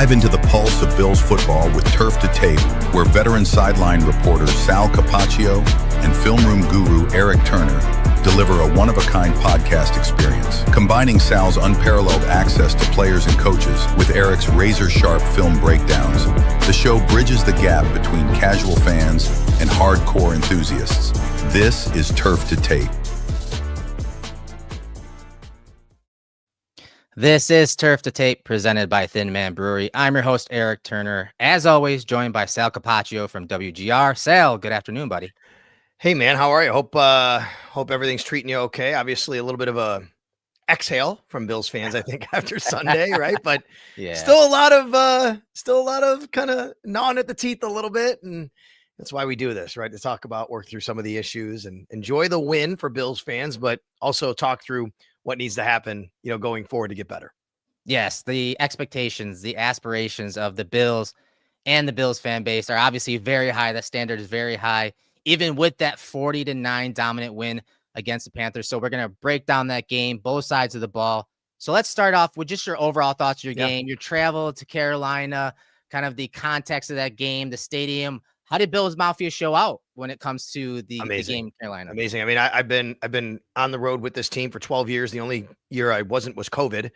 Dive into the pulse of Bills football with Turf to Tape, where veteran sideline reporter Sal Capaccio and film room guru Erik Turner deliver a one-of-a-kind podcast experience, combining Sal's unparalleled access to players and coaches with Erik's razor-sharp film breakdowns. The show bridges the gap between casual fans and hardcore enthusiasts. This is Turf to Tape. This is Turf to Tape, presented by Thin Man Brewery. I'm your host, Erik Turner. As always, joined by Sal Capaccio from WGR. Sal, good afternoon, buddy. Hey, man, how are you? Hope everything's treating you okay. Obviously, a little bit of a exhale from Bills fans, I think, after Sunday, right? But Yeah, still a lot of kind of gnawing at the teeth a little bit, and that's why we do this, right? To talk about, work through some of the issues, and enjoy the win for Bills fans, but also talk through what needs to happen, going forward to get better. yes, the expectations, the aspirations of the Bills and the Bills fan base are obviously very high. The standard is very high, even with that 40-9 dominant win against the Panthers. So we're going to break down that game, both sides of the ball. So let's start off with just your overall thoughts of your game, your travel to Carolina, kind of the context of that game, the stadium. How did Bills Mafia show out when it comes to the game in Carolina? Amazing. I mean, I've been on the road with this team for 12 years. The only year I wasn't was COVID,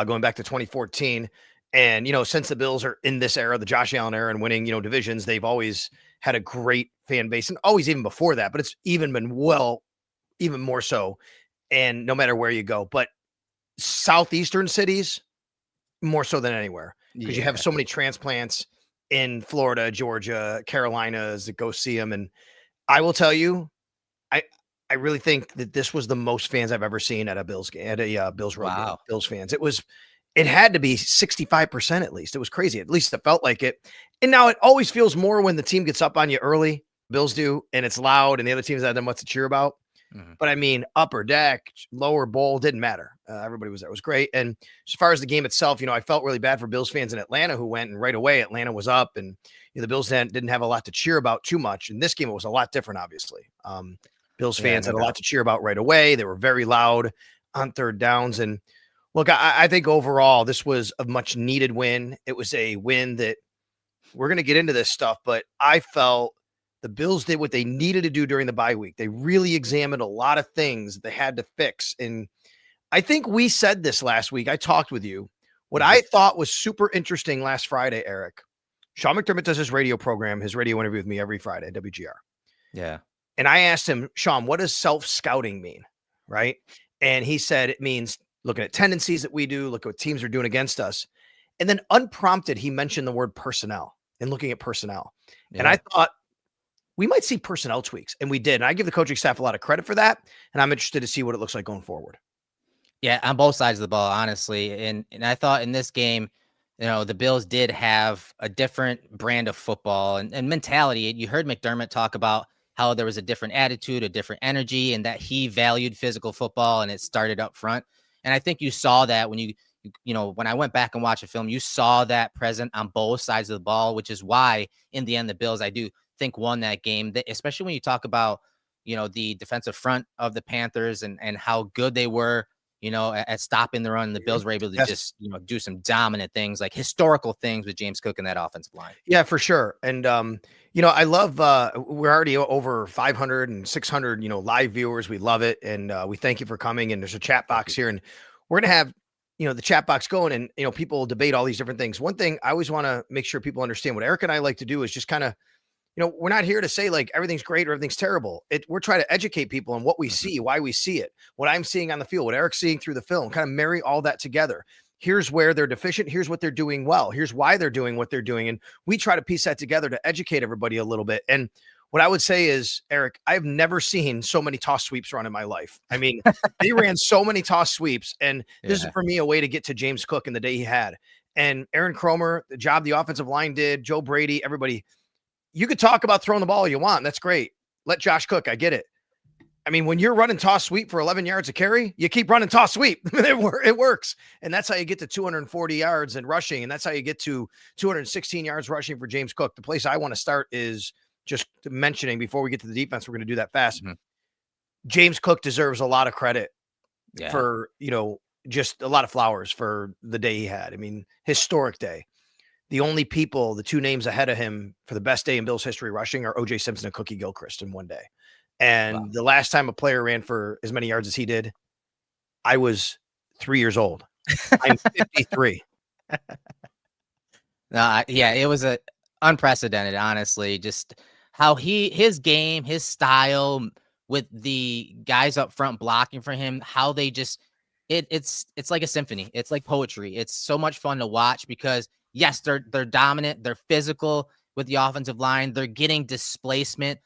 going back to 2014. And, since the Bills are in this era, the Josh Allen era, and winning, divisions, they've always had a great fan base, and always even before that, but it's even been even more so. And no matter where you go, but Southeastern cities, more so than anywhere, because you have so many transplants in Florida, Georgia, Carolinas that go see them. And I will tell you, I really think that this was the most fans I've ever seen at a Bills game, at a Bills road game. Bills fans. It had to be 65% at least. It was crazy. At least it felt like it. And now it always feels more when the team gets up on you early. Bills do, and it's loud, and the other teams have them what to cheer about. Mm-hmm. But I mean, upper deck, lower bowl, didn't matter. Everybody was there. It was great. And as far as the game itself, I felt really bad for Bills fans in Atlanta who went, and right away Atlanta was up, and the Bills didn't have a lot to cheer about too much. In this game, it was a lot different, obviously. Bills fans had a lot to cheer about right away. They were very loud on third downs. And look, I think overall this was a much needed win. It was a win that we're going to get into this stuff, but I felt the Bills did what they needed to do during the bye week. They really examined a lot of things that they had to fix. And I think we said this last week. I talked with you. What I thought was super interesting last Friday, Erik. Sean McDermott does his radio program, his radio interview with me every Friday at WGR. Yeah. And I asked him, Sean, what does self-scouting mean? Right. And he said it means looking at tendencies that we do, look at what teams are doing against us. And then unprompted, he mentioned the word personnel and looking at personnel. Yeah. And I thought, we might see personnel tweaks, and we did. And I give the coaching staff a lot of credit for that, and I'm interested to see what it looks like going forward. Yeah, on both sides of the ball, honestly. And I thought in this game, the Bills did have a different brand of football and mentality. You heard McDermott talk about how there was a different attitude, a different energy, and that he valued physical football, and it started up front. And I think you saw that when when I went back and watched the film, you saw that present on both sides of the ball, which is why in the end, the Bills, I do think, won that game, especially when you talk about, the defensive front of the Panthers and how good they were, at stopping the run. The Bills were able to just, do some dominant things, like historical things with James Cook and that offensive line. Yeah, for sure. And, I love, we're already over 500 and 600, live viewers. We love it. And we thank you for coming. And there's a chat box here, and we're going to have, the chat box going, and, people debate all these different things. One thing I always want to make sure people understand, what Erik and I like to do is just kind of, we're not here to say like everything's great or everything's terrible. We're trying to educate people on what we see, why we see it, what I'm seeing on the field, what Erik's seeing through the film, kind of marry all that together. Here's where they're deficient. Here's what they're doing well. Here's why they're doing what they're doing. And we try to piece that together to educate everybody a little bit. And what I would say is, Erik, I've never seen so many toss sweeps run in my life. I mean, they ran so many toss sweeps, and this is for me a way to get to James Cook and the day he had. And Aaron Cromer, the job the offensive line did, Joe Brady, everybody. You could talk about throwing the ball you want. That's great. Let Josh cook. I get it. I mean, when you're running toss sweep for 11 yards of carry, you keep running toss sweep. It works. And that's how you get to 240 yards and rushing. And that's how you get to 216 yards rushing for James Cook. The place I want to start is just mentioning, before we get to the defense, we're going to do that fast. Mm-hmm. James Cook deserves a lot of credit for, just a lot of flowers for the day he had. I mean, historic day. the only people, the two names ahead of him for the best day in Bills history rushing are O.J. Simpson and Cookie Gilchrist in one day. And Wow. the last time a player ran for as many yards as he did, I was 3 years old. I'm 53. No, yeah, it was a unprecedented, honestly. Just how his game, his style with the guys up front blocking for him, how they just it's like a symphony. It's like poetry. It's so much fun to watch because yes, they're dominant, they're physical with the offensive line, they're getting displacement,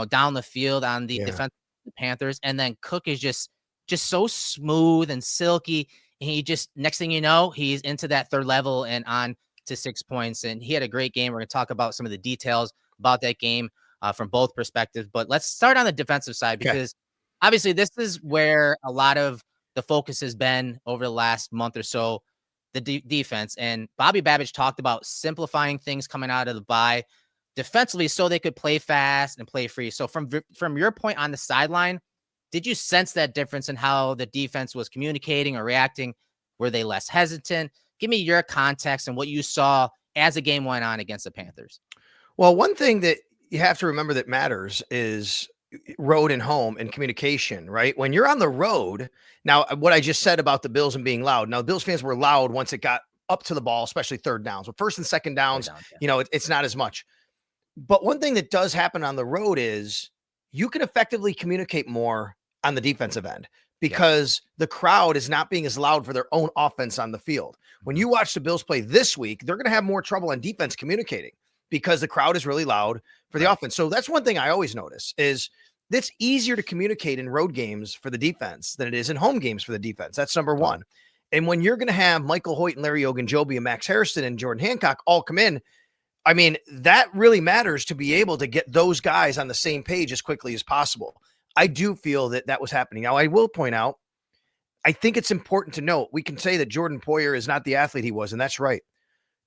down the field on the Yeah. defense of the Panthers, and then Cook is just so smooth and silky. And he just next thing you know, he's into that third level and on to 6 points. And he had a great game. We're going to talk about some of the details about that game from both perspectives. But let's start on the defensive side Okay. because obviously this is where a lot of the focus has been over the last month or so, the defense. And Bobby Babbage talked about simplifying things coming out of the bye defensively so they could play fast and play free. So from your point on the sideline, did you sense that difference in how the defense was communicating or reacting? Were they less hesitant? Give me your context and what you saw as the game went on against the Panthers. Well, one thing that you have to remember that matters is road and home and communication, right? When you're on the road, now what I just said about the Bills and being loud. Now, Bills fans were loud once it got up to the ball, especially third downs. But first and second downs, it's not as much. But one thing that does happen on the road is you can effectively communicate more on the defensive end because the crowd is not being as loud for their own offense on the field. When you watch the Bills play this week, they're going to have more trouble on defense communicating because the crowd is really loud for the offense. So that's one thing I always notice is it's easier to communicate in road games for the defense than it is in home games for the defense. That's number one. And when you're going to have Michael Hoyt and Larry Ogunjobi and Max Harrison and Jordan Hancock all come in, I mean, that really matters to be able to get those guys on the same page as quickly as possible. I do feel that that was happening. Now, I will point out, I think it's important to note, we can say that Jordan Poyer is not the athlete he was, and that's right.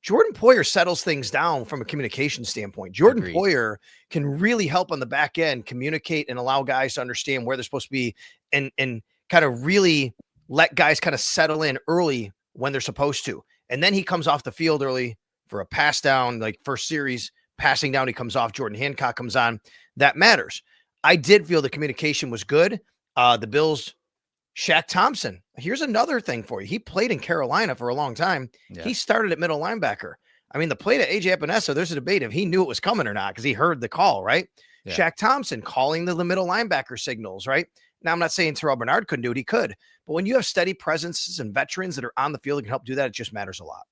Jordan Poyer settles things down from a communication standpoint. Jordan Poyer can really help on the back end communicate and allow guys to understand where they're supposed to be and kind of really let guys kind of settle in early when they're supposed to. And then he comes off the field early for a pass down, like first series, passing down, he comes off, Jordan Hancock comes on. That matters. I did feel the communication was good. The Bills, Shaq Thompson, here's another thing for you. He played in Carolina for a long time. Yeah. He started at middle linebacker. I mean, the play to AJ Epinesa, there's a debate if he knew it was coming or not because he heard the call, right? Yeah. Shaq Thompson calling the middle linebacker signals, right? Now, I'm not saying Terrell Bernard couldn't do it. He could. But when you have steady presences and veterans that are on the field that can help do that, it just matters a lot.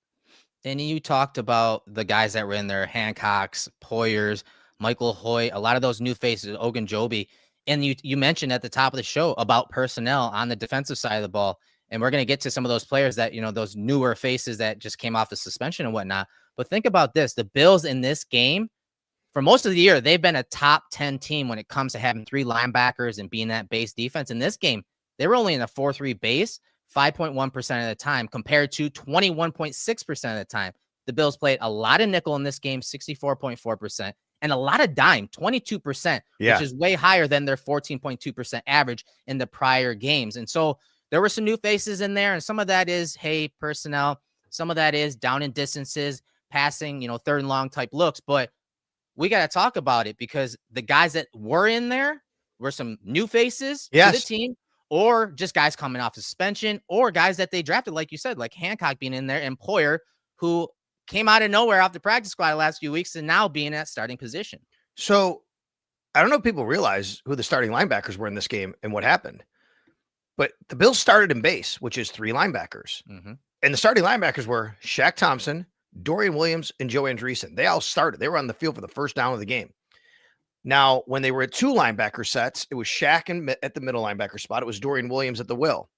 And you talked about the guys that were in there, Hancocks, Poyers, Michael Hoyt, a lot of those new faces, Ogunjobi. And you mentioned at the top of the show about personnel on the defensive side of the ball. And we're going to get to some of those players that, those newer faces that just came off the suspension and whatnot. But think about this. The Bills in this game, for most of the year, they've been a top 10 team when it comes to having three linebackers and being that base defense. In this game, they were only in a 4-3 base 5.1% of the time compared to 21.6% of the time. The Bills played a lot of nickel in this game, 64.4%, and a lot of dime, 22%, which is way higher than their 14.2% average in the prior games. And so there were some new faces in there, and some of that is, hey, personnel. Some of that is down in distances, passing, third and long type looks. But we got to talk about it because the guys that were in there were some new faces to the team, or just guys coming off suspension, or guys that they drafted, like you said, like Hancock being in there, and Poyer, who came out of nowhere off the practice squad the last few weeks and now being at starting position. So I don't know if people realize who the starting linebackers were in this game and what happened, but the Bills started in base, which is three linebackers. Mm-hmm. And the starting linebackers were Shaq Thompson, Dorian Williams, and Joe Andreessen. They all started. They were on the field for the first down of the game. Now, when they were at two linebacker sets, it was Shaq at the middle linebacker spot. It was Dorian Williams at the will.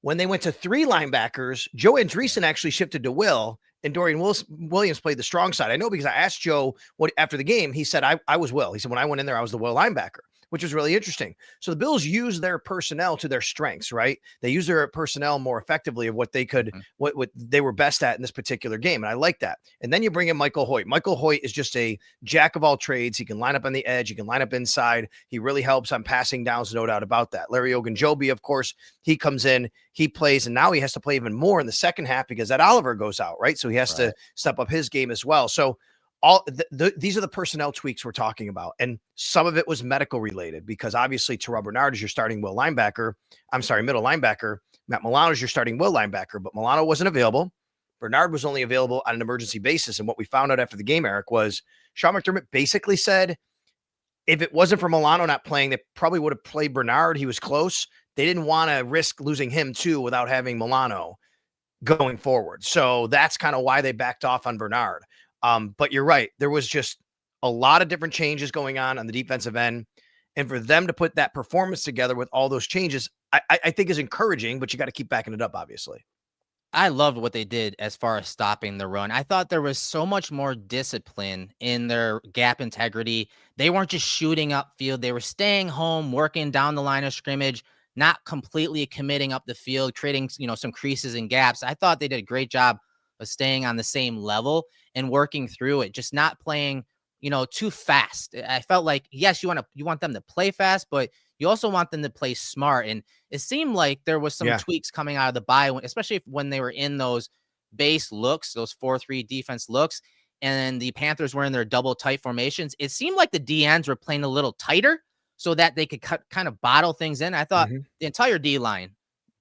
When they went to three linebackers, Joe Andreessen actually shifted to will, and Dorian Williams played the strong side. I know because I asked Joe what after the game. He said, I was will. He said, when I went in there, I was the will linebacker. which was really interesting. So the Bills use their personnel to their strengths, right? They use their personnel more effectively of what they could, what they were best at in this particular game. And I like that. And then you bring in Michael Hoyt. Michael Hoyt is just a jack of all trades. He can line up on the edge. He can line up inside. He really helps on passing downs, no doubt about that. Larry Ogunjobi, of course, he comes in, he plays, and now he has to play even more in the second half because that Oliver goes out, right? So he has to step up his game as well. So these are the personnel tweaks we're talking about. And some of it was medical related because obviously Terrell Bernard is your starting middle linebacker. Matt Milano is your starting will linebacker, but Milano wasn't available. Bernard was only available on an emergency basis. And what we found out after the game, Erik, was Sean McDermott basically said, if it wasn't for Milano not playing, they probably would have played Bernard. He was close. They didn't want to risk losing him too without having Milano going forward. So that's kind of why they backed off on Bernard. But you're right. There was just a lot of different changes going on the defensive end. And for them to put that performance together with all those changes, I think is encouraging, but you got to keep backing it up, obviously. I loved what they did as far as stopping the run. I thought there was so much more discipline in their gap integrity. They weren't just shooting upfield. They were staying home, working down the line of scrimmage, not completely committing up the field, creating, some creases and gaps. I thought they did a great job of staying on the same level and working through it, just not playing, too fast. I felt like, yes, you want them to play fast, but you also want them to play smart. And it seemed like there was some tweaks coming out of the bye, especially when they were in those base looks, those 4-3 defense looks, and the Panthers were in their double tight formations. It seemed like the DNs were playing a little tighter so that they could kind of bottle things in. I thought the entire D-line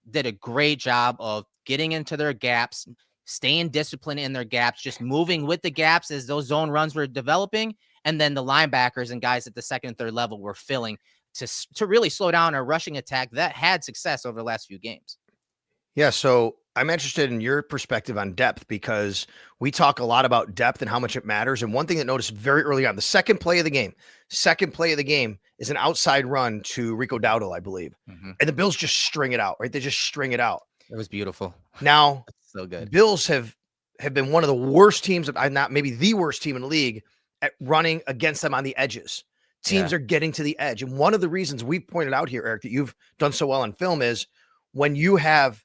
did a great job of getting into their gaps, staying disciplined in their gaps, just moving with the gaps as those zone runs were developing. And then the linebackers and guys at the second and third level were filling to really slow down a rushing attack that had success over the last few games. Yeah. So I'm interested in your perspective on depth because we talk a lot about depth and how much it matters. And one thing that noticed very early on, the second play of the game is an outside run to Rico Dowdle, I believe. And the Bills just string it out, right? They just string it out. It was beautiful. Now, so good. Bills have been one of the worst teams, not maybe the worst team in the league at running against them on the edges. Teams are getting to the edge. And one of the reasons we pointed out here, Erik, that you've done so well on film is when you have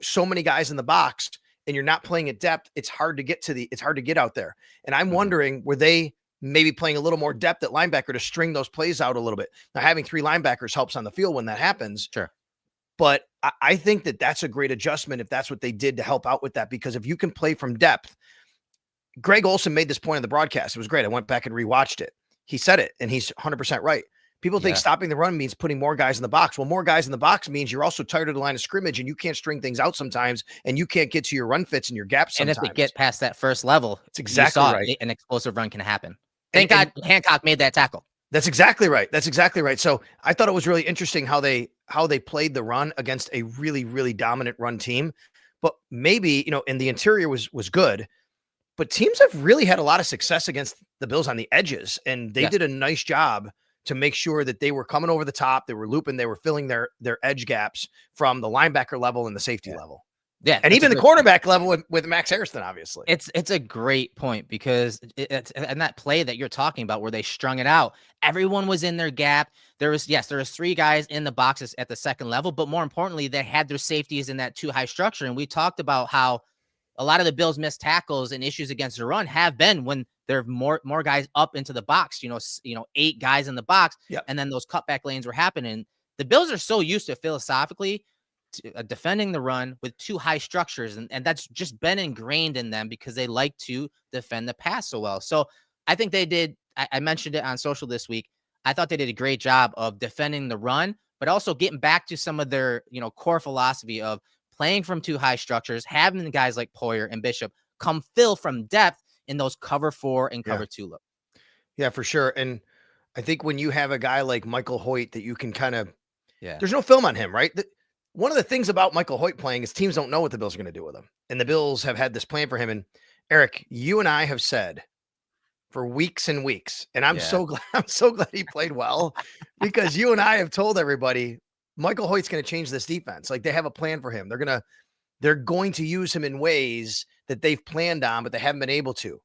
so many guys in the box and you're not playing at depth, it's hard to get out there. And I'm wondering, were they maybe playing a little more depth at linebacker to string those plays out a little bit? Now, having three linebackers helps on the field when that happens. Sure. But I think that that's a great adjustment if that's what they did to help out with that, because if you can play from depth, Greg Olsen made this point in the broadcast. It was great. I went back and rewatched it. He said it, and he's 100% right. People think stopping the run means putting more guys in the box. Well, more guys in the box means you're also tired of the line of scrimmage, and you can't string things out sometimes, and you can't get to your run fits and your gaps sometimes. And if they get past that first level, it's exactly right. An explosive run can happen. Thank God Hancock made that tackle. That's exactly right. So I thought it was really interesting how they played the run against a really, really dominant run team. But maybe, and the interior was good. But teams have really had a lot of success against the Bills on the edges, and they did a nice job to make sure that they were coming over the top, they were looping, they were filling their edge gaps from the linebacker level and the safety level. Yeah. And even the cornerback level with Max Harrison, obviously. It's a great point because and that play that you're talking about where they strung it out, everyone was in their gap. There was three guys in the boxes at the second level, but more importantly, they had their safeties in that too high structure. And we talked about how a lot of the Bills' missed tackles and issues against the run have been when there are more guys up into the box, 8 guys in the box, and then those cutback lanes were happening. The Bills are so used to philosophically defending the run with too high structures, and that's just been ingrained in them because they like to defend the pass so well. So I think they did. I mentioned it on social this week. I thought they did a great job of defending the run, but also getting back to some of their core philosophy of playing from too high structures, having the guys like Poyer and Bishop come fill from depth in those cover 4 and cover 2 look. Yeah, for sure. And I think when you have a guy like Michael Hoyt that you can kind of, there's no film on him, right? One of the things about Michael Hoyt playing is teams don't know what the Bills are going to do with him. And the Bills have had this plan for him. And Erik, you and I have said for weeks and weeks, and I'm so glad he played well, because you and I have told everybody Michael Hoyt's going to change this defense. Like, they have a plan for him. They're going to use him in ways that they've planned on, but they haven't been able to.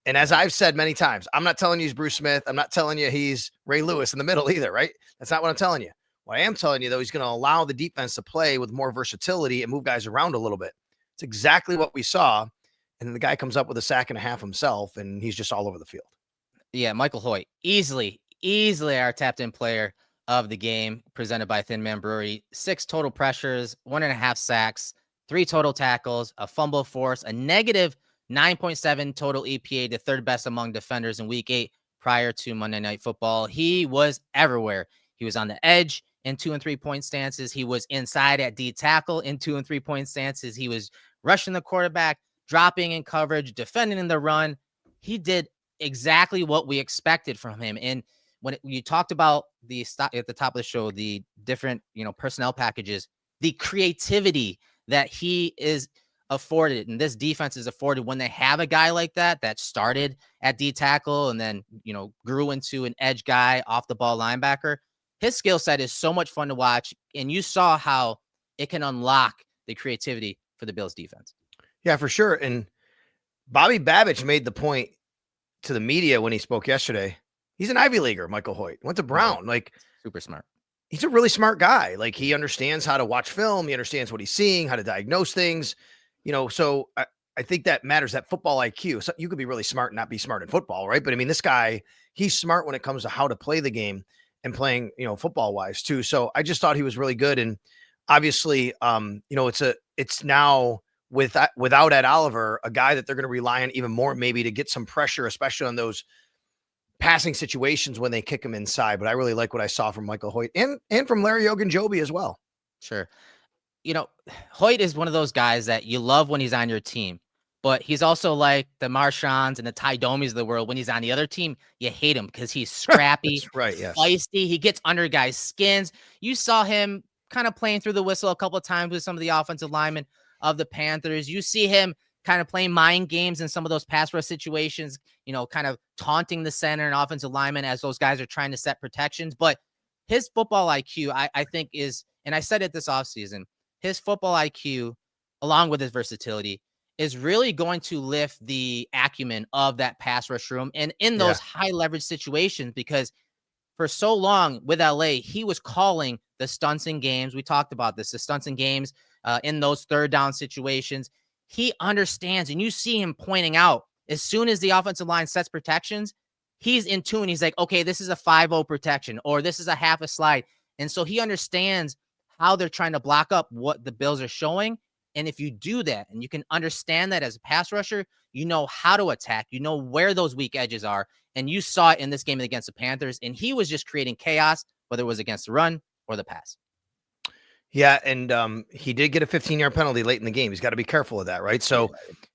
And as I've said many times, I'm not telling you he's Bruce Smith. I'm not telling you he's Ray Lewis in the middle either, right? That's not what I'm telling you. What I am telling you, though, he's going to allow the defense to play with more versatility and move guys around a little bit. It's exactly what we saw. And then the guy comes up with a sack and a half himself, and he's just all over the field. Yeah, Michael Hoyt, easily our tapped-in player of the game, presented by Thin Man Brewery. 6 total pressures, 1.5 sacks, 3 total tackles, a fumble force, a negative 9.7 total EPA, the third best among defenders in Week 8 prior to Monday Night Football. He was everywhere. He was on the edge in 2- and 3-point stances. He was inside at D tackle in 2- and 3-point stances. He was rushing the quarterback, dropping in coverage, defending in the run. He did exactly what we expected from him. And when you talked about at the top of the show, the different, personnel packages, the creativity that he is afforded and this defense is afforded when they have a guy like that started at D tackle and then, grew into an edge guy, off the ball linebacker. His skill set is so much fun to watch. And you saw how it can unlock the creativity for the Bills defense. Yeah, for sure. And Bobby Babich made the point to the media when he spoke yesterday. He's an Ivy Leaguer, Michael Hoyt. Went to Brown. Like, super smart. He's a really smart guy. Like, he understands how to watch film. He understands what he's seeing, how to diagnose things. So I think that matters, that football IQ. So you could be really smart and not be smart in football, right? But I mean, this guy, he's smart when it comes to how to play the game and playing, football wise too. So I just thought he was really good. And obviously, it's now without Ed Oliver, a guy that they're going to rely on even more, maybe to get some pressure, especially on those passing situations when they kick him inside. But I really like what I saw from Michael Hoyt and from Larry Ogunjobi as well. Sure. Hoyt is one of those guys that you love when he's on your team, but he's also like the Marshawn's and the Ty Domies of the world. When he's on the other team, you hate him because he's scrappy, That's right, yes. feisty. He gets under guys' skins. You saw him kind of playing through the whistle a couple of times with some of the offensive linemen of the Panthers. You see him kind of playing mind games in some of those pass rush situations, kind of taunting the center and offensive lineman as those guys are trying to set protections. But his football IQ, I think is, and I said it this offseason, his football IQ, along with his versatility, is really going to lift the acumen of that pass rush room and in those high leverage situations, because for so long with LA, he was calling the stunts in games. We talked about this, the stunts in games in those third down situations. He understands, and you see him pointing out as soon as the offensive line sets protections, he's in tune. He's like, okay, this is a 5-0 protection, or this is a half a slide. And so he understands how they're trying to block up what the Bills are showing. And if you do that and you can understand that as a pass rusher, you know how to attack, you know where those weak edges are. And you saw it in this game against the Panthers, and he was just creating chaos, whether it was against the run or the pass. Yeah, and he did get a 15-yard penalty late in the game. He's got to be careful of that, right? So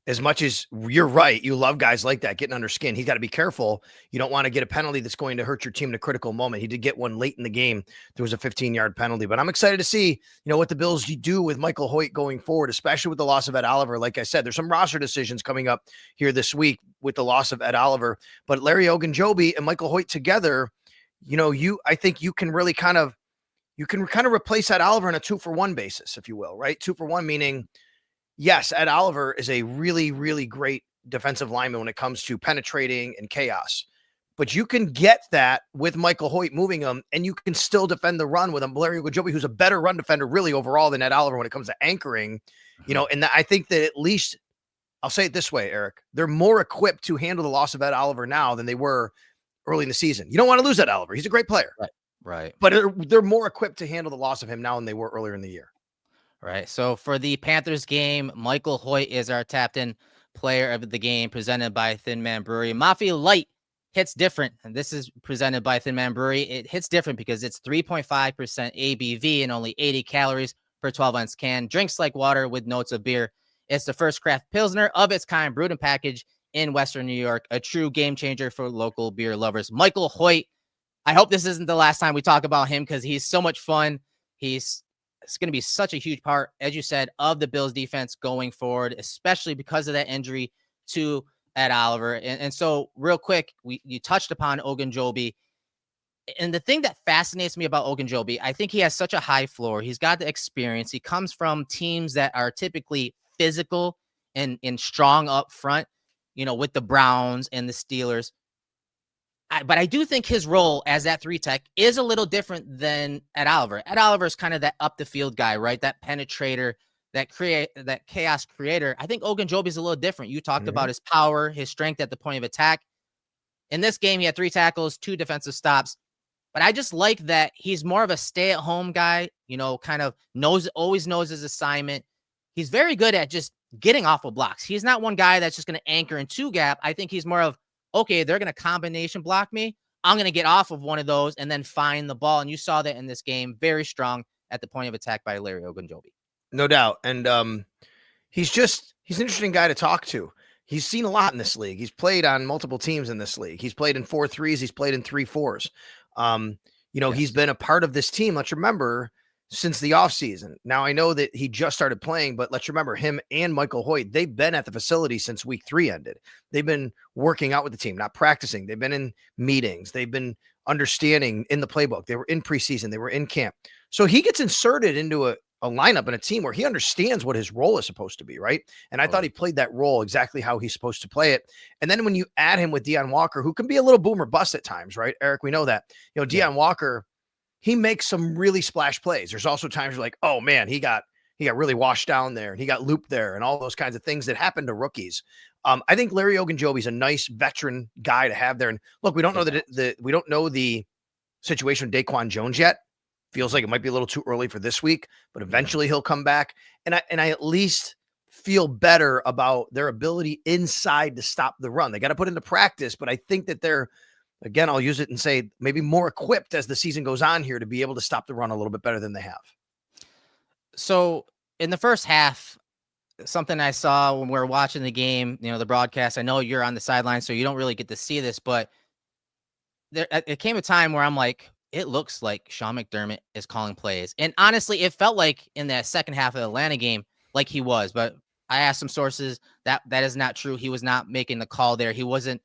as much as you're right, you love guys like that getting under skin. He's got to be careful. You don't want to get a penalty that's going to hurt your team in a critical moment. He did get one late in the game. There was a 15-yard penalty. But I'm excited to see, what the Bills do with Michael Hoyt going forward, especially with the loss of Ed Oliver. Like I said, there's some roster decisions coming up here this week with the loss of Ed Oliver. But Larry Ogunjobi and Michael Hoyt together, I think you can really kind of replace Ed Oliver on a 2-for-1 basis, if you will, right? 2-for-1, meaning, yes, Ed Oliver is a really, really great defensive lineman when it comes to penetrating and chaos. But you can get that with Michael Hoyt moving him, and you can still defend the run with him. Larry Ogunjobi, who's a better run defender really overall than Ed Oliver when it comes to anchoring, and I think that at least, I'll say it this way, Erik, they're more equipped to handle the loss of Ed Oliver now than they were early in the season. You don't want to lose Ed Oliver. He's a great player. Right. But they're more equipped to handle the loss of him now than they were earlier in the year. Right. So for the Panthers game, Michael Hoyt is our tapped-in player of the game, presented by Thin Man Brewery. Mafia Light hits different, and this is presented by Thin Man Brewery. It hits different because it's 3.5% ABV and only 80 calories per 12-ounce can. Drinks like water with notes of beer. It's the first craft Pilsner of its kind brewed and packaged in Western New York, a true game changer for local beer lovers. Michael Hoyt, I hope this isn't the last time we talk about him because he's so much fun. It's going to be such a huge part, as you said, of the Bills defense going forward, especially because of that injury to Ed Oliver. And so real quick, you touched upon Ogunjobi. And the thing that fascinates me about Ogunjobi, I think he has such a high floor. He's got the experience. He comes from teams that are typically physical and strong up front. with the Browns and the Steelers. But I do think his role as that 3 tech is a little different than Ed Oliver. Ed Oliver is kind of that up the field guy, right? That penetrator, that chaos creator. I think Ogunjobi is a little different. You talked about his power, his strength at the point of attack. In this game, he had 3 tackles, 2 defensive stops. But I just like that he's more of a stay-at-home guy, kind of always knows his assignment. He's very good at just getting off of blocks. He's not one guy that's just going to anchor in 2 gap. I think he's more of, okay, they're going to combination block me. I'm going to get off of one of those and then find the ball. And you saw that in this game, very strong at the point of attack by Larry Ogunjobi. No doubt. And he's an interesting guy to talk to. He's seen a lot in this league. He's played on multiple teams in this league. He's played in 4-3s. He's played in 3-4s. He's been a part of this team. Let's remember, since the offseason. Now, I know that he just started playing, but let's remember him and Michael Hoyt, they've been at the facility since week 3 ended. They've been working out with the team, not practicing. They've been in meetings. They've been understanding in the playbook. They were in preseason. They were in camp. So he gets inserted into a lineup and a team where he understands what his role is supposed to be, right? And I thought he played that role exactly how he's supposed to play it. And then when you add him with Deion Walker, who can be a little boomer bust at times, right? Eric, we know that. Deion Walker, he makes some really splash plays. There's also times you're like, oh man, he got really washed down there and he got looped there and all those kinds of things that happen to rookies. I think Larry Ogunjobi is a nice veteran guy to have there. And look, we don't know we don't know the situation with Daquan Jones yet. Feels like it might be a little too early for this week, but eventually he'll come back. And I at least feel better about their ability inside to stop the run. They got to put into practice, but I think that they're, again, I'll use it and say maybe more equipped as the season goes on here to be able to stop the run a little bit better than they have. So in the first half, something I saw when we were watching the game, the broadcast, I know you're on the sideline, so you don't really get to see this, but it came a time where I'm like, it looks like Sean McDermott is calling plays. And honestly, it felt like in that second half of the Atlanta game, like he was, but I asked some sources that is not true. He was not making the call there. Him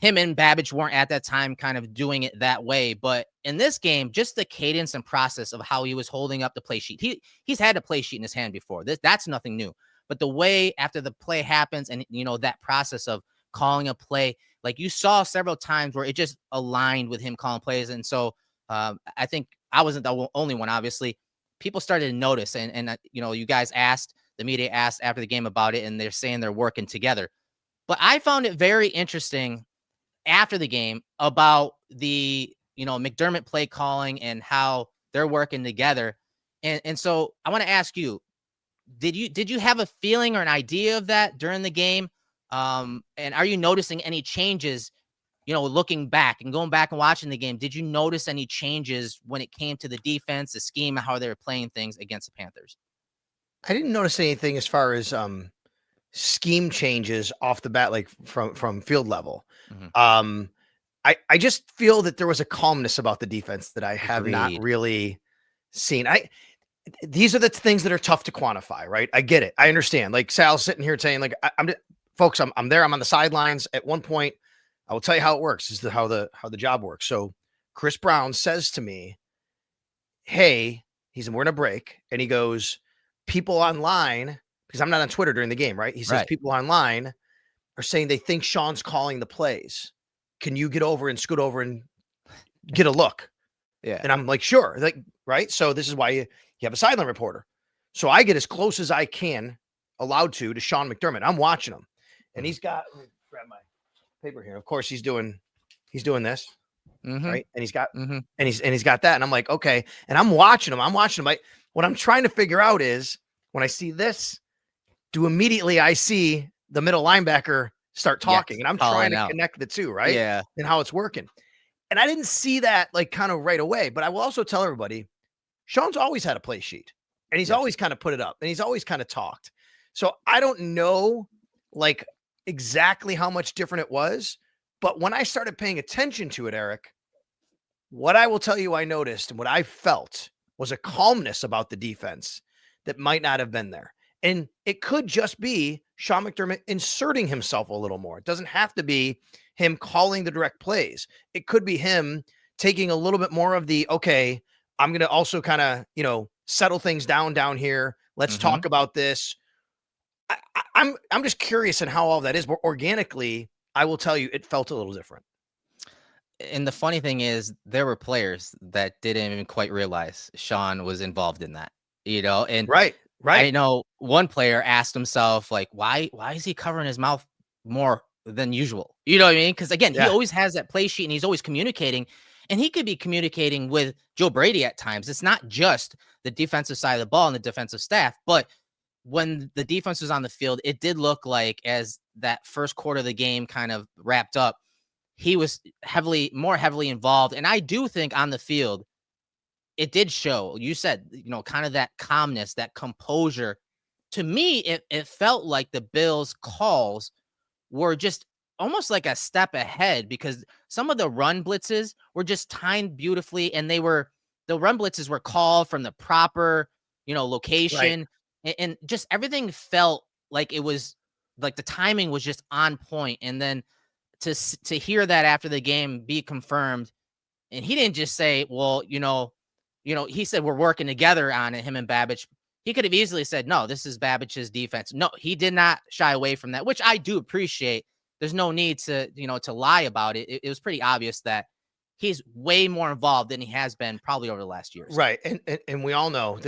and Babbage weren't at that time kind of doing it that way. But in this game, just the cadence and process of how he was holding up the play sheet. He's had a play sheet in his hand before. That's nothing new. But the way after the play happens and, that process of calling a play, like you saw several times where it just aligned with him calling plays. And so I think I wasn't the only one, obviously. People started to notice. And you guys the media asked after the game about it, and they're saying they're working together. But I found it very interesting after the game about the, McDermott play calling and how they're working together. And so I want to ask you, did you have a feeling or an idea of that during the game? And are you noticing any changes, looking back and going back and watching the game? Did you notice any changes when it came to the defense, the scheme, how they were playing things against the Panthers? I didn't notice anything as far as scheme changes off the bat, like from field level. Mm-hmm. I just feel that there was a calmness about the defense that I have not really seen. These are the things that are tough to quantify, right? I get it. I understand. Like Sal's sitting here saying, like, folks, I'm there. I'm on the sidelines. At one point, I will tell you how it works. This is how the job works. So Chris Brown says to me, hey, we're in a break. And he goes, people online, because I'm not on Twitter during the game, right? He says, people online are saying they think Sean's calling the plays. Can you get over and scoot over and get a look? Yeah. And I'm like, sure. Like, right. So this is why you have a sideline reporter. So I get as close as I can allowed to Sean McDermott. I'm watching him and he's got, let me grab my paper here. Of course he's doing this. Right. And he's got, and he's got that. And I'm like, okay. And I'm watching him. What I'm trying to figure out is when I see this, immediately I see the middle linebacker start talking, and I'm trying to connect the two, right? Yeah. And how it's working. And I didn't see that like kind of right away, but I will also tell everybody, Sean's always had a play sheet and he's always kind of put it up and he's always kind of talked. So I don't know like exactly how much different it was, but when I started paying attention to it, Erik, what I will tell you I noticed and what I felt was a calmness about the defense that might not have been there. And it could just be Sean McDermott inserting himself a little more. It doesn't have to be him calling the direct plays. It could be him taking a little bit more of the, okay, I'm going to also kind of, settle things down here. Let's talk about this. I'm just curious in how all that is, but organically, I will tell you, it felt a little different. And the funny thing is, there were players that didn't even quite realize Sean was involved in that, and Right. I know one player asked himself, like, why is he covering his mouth more than usual? You know what I mean? Because again, he Yeah. always has that play sheet and he's always communicating, and he could be communicating with Joe Brady at times. It's not just the defensive side of the ball and the defensive staff, but when the defense was on the field, it did look like, as that first quarter of the game kind of wrapped up, he was more heavily involved. And I do think on the field, it did show. You said, kind of that calmness, that composure. To me, it felt like the Bills' calls were just almost like a step ahead, because some of the run blitzes were just timed beautifully, and the run blitzes were called from the proper, location, and just everything felt like it was like the timing was just on point. And then to hear that after the game be confirmed, and he didn't just say, well, he said we're working together on it, him and Babbage. He could have easily said, no, this is Babbage's defense. No, he did not shy away from that, which I do appreciate. There's no need to, to lie about it. It was pretty obvious that he's way more involved than he has been probably over the last years. Right. And we all know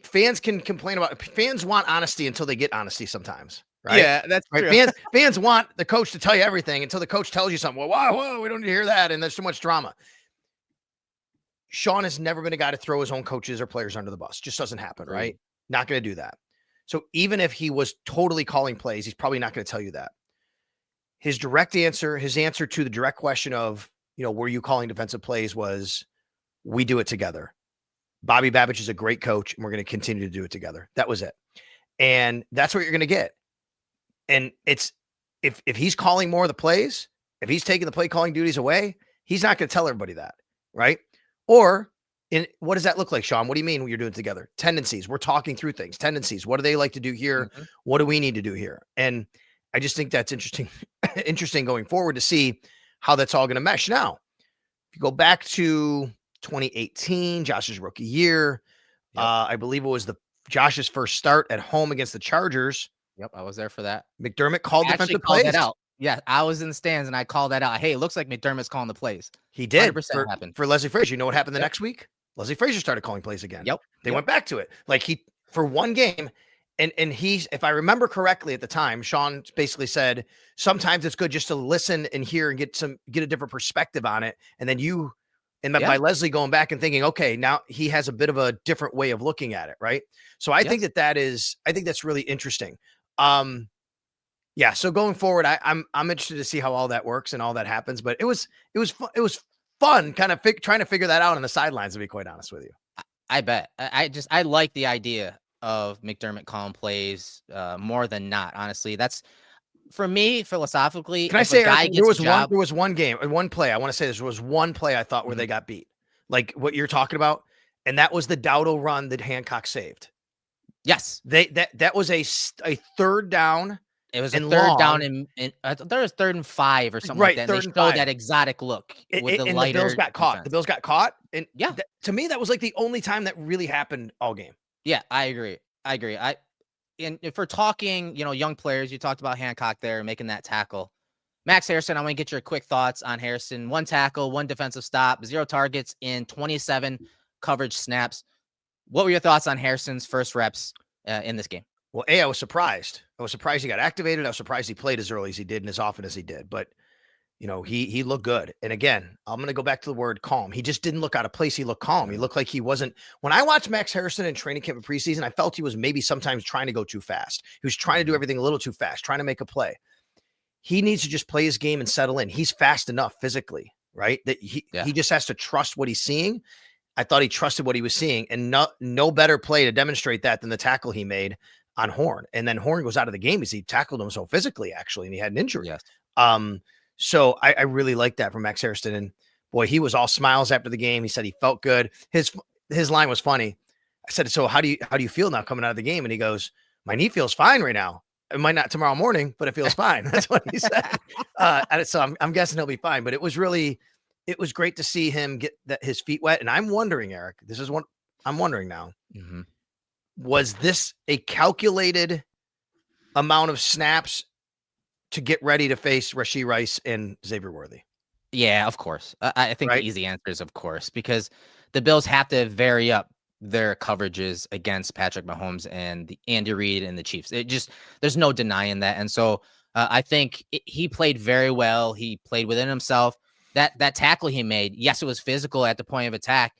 fans can complain about, fans want honesty until they get honesty sometimes. Right. Yeah, that's right. True. Fans want the coach to tell you everything until the coach tells you something. Well, whoa, we don't need to hear that. And there's too much drama. Sean has never been a guy to throw his own coaches or players under the bus. Just doesn't happen, right? Not going to do that. So even if he was totally calling plays, he's probably not going to tell you that. His answer to the direct question of, were you calling defensive plays was, we do it together. Bobby Babbage is a great coach, and we're going to continue to do it together. That was it. And that's what you're going to get. And it's, if he's calling more of the plays, if he's taking the play calling duties away, he's not going to tell everybody that, right? Or what does that look like, Sean? What do you mean when you're doing it together? Tendencies. We're talking through things. Tendencies. What do they like to do here? Mm-hmm. What do we need to do here? And I just think that's interesting going forward to see how that's all going to mesh. Now, if you go back to 2018, Josh's rookie year, yep. I believe it was Josh's first start at home against the Chargers. Yep, I was there for that. McDermott called defensive plays. That out. Yeah, I was in the stands and I called that out. Hey, it looks like McDermott's calling the plays. He did for Leslie Frazier. You know what happened the next week? Leslie Frazier started calling plays again. Yep. They went back to it. Like for one game. And he's, if I remember correctly at the time, Sean basically said, sometimes it's good just to listen and hear and get a different perspective on it. And then by Leslie going back and thinking, okay, now he has a bit of a different way of looking at it. Right. So I think I think that's really interesting. Yeah. So going forward, I'm interested to see how all that works and all that happens, but it was fun kind of trying to figure that out on the sidelines, to be quite honest with you. I bet. I like the idea of McDermott calling plays more than not. Honestly, that's, for me, philosophically. Can I say, Eric, there was one game, one play. I want to say there was one play I thought where they got beat, like what you're talking about, and that was the Dowdle run that Hancock saved. Yes, that was a third down. It was a third down and I thought it was 3rd and 5 or something like that. And they showed that exotic look with the lighter. The Bills got caught. Defense. The Bills got caught, and yeah, to me that was like the only time that really happened all game. Yeah, I agree. And if we're talking, young players, you talked about Hancock there making that tackle. Max Harrison, I want to get your quick thoughts on Harrison. 1 tackle, 1 defensive stop, 0 targets in 27 coverage snaps. What were your thoughts on Harrison's first reps in this game? Well, I was surprised. I was surprised he got activated. I was surprised he played as early as he did and as often as he did. But, he looked good. And again, I'm going to go back to the word calm. He just didn't look out of place. He looked calm. He looked like he wasn't. When I watched Max Harrison in training camp and preseason, I felt he was maybe sometimes trying to go too fast. He was trying to do everything a little too fast, trying to make a play. He needs to just play his game and settle in. He's fast enough physically, right? That he just has to trust what he's seeing. I thought he trusted what he was seeing, and no better play to demonstrate that than the tackle he made on Horn. And then Horn goes out of the game because he tackled him so physically, actually, and he had an injury. Yes. So I really like that from Max Harrison. And boy, he was all smiles after the game. He said he felt good. His line was funny. I said, so how do you feel now coming out of the game? And he goes, my knee feels fine right now. It might not tomorrow morning, but it feels fine. That's what he said. So I'm guessing he'll be fine, but it was great to see him get his feet wet. And I'm wondering, Eric, this is what I'm wondering now. Mm-hmm. Was this a calculated amount of snaps to get ready to face Rashee Rice and Xavier Worthy? Yeah, of course. I think the Right? easy answer is of course, because the Bills have to vary up their coverages against Patrick Mahomes and the Andy Reid and the Chiefs. It just there's no denying that. And so I think he played very well. He played within himself. That tackle he made, yes, it was physical at the point of attack,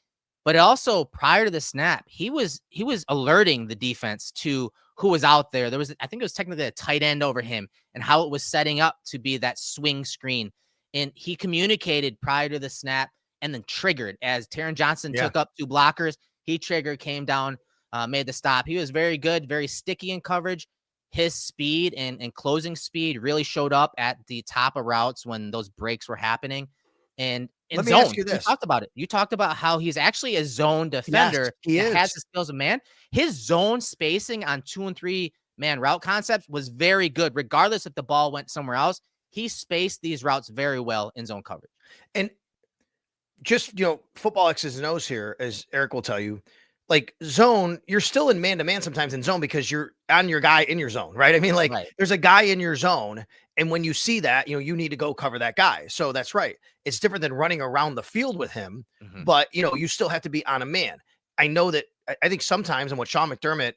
but also prior to the snap, he was alerting the defense to who was out there. There was, I think it was technically a tight end over him and how it was setting up to be that swing screen. And he communicated prior to the snap and then triggered as Taron Johnson Yeah. took up 2 blockers. He triggered, came down, made the stop. He was very good, very sticky in coverage. His speed and closing speed really showed up at the top of routes when those breaks were happening. And in Let me zone, ask you this. talked about it. You talked about how he's actually a zone defender. Yes, he that has is. the skills of man. His zone spacing on 2 and 3 man route concepts was very good, regardless if the ball went somewhere else. He spaced these routes very well in zone coverage. And just, football X's and O's here, as Erik will tell you, like zone, you're still in man-to-man sometimes in zone because you're on your guy in your zone, right? I mean, like Right. there's a guy in your zone. And when you see that, you need to go cover that guy. So that's right. It's different than running around the field with him, but you still have to be on a man. I know that I think sometimes, and what Sean McDermott,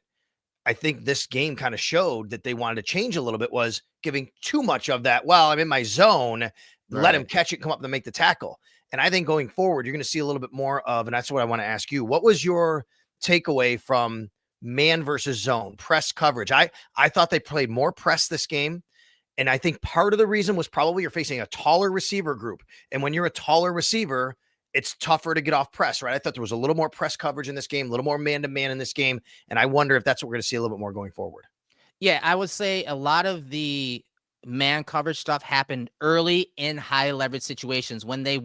I think this game kind of showed that they wanted to change a little bit, was giving too much of that. Well, I'm in my zone, let him Right. catch it, come up and make the tackle. And I think going forward, you're going to see a little bit more of, and that's what I want to ask you. What was your takeaway from man versus zone press coverage? I thought they played more press this game. And I think part of the reason was probably you're facing a taller receiver group. And when you're a taller receiver, it's tougher to get off press, right? I thought there was a little more press coverage in this game, a little more man-to-man in this game. And I wonder if that's what we're going to see a little bit more going forward. Yeah, I would say a lot of the man coverage stuff happened early in high leverage situations when they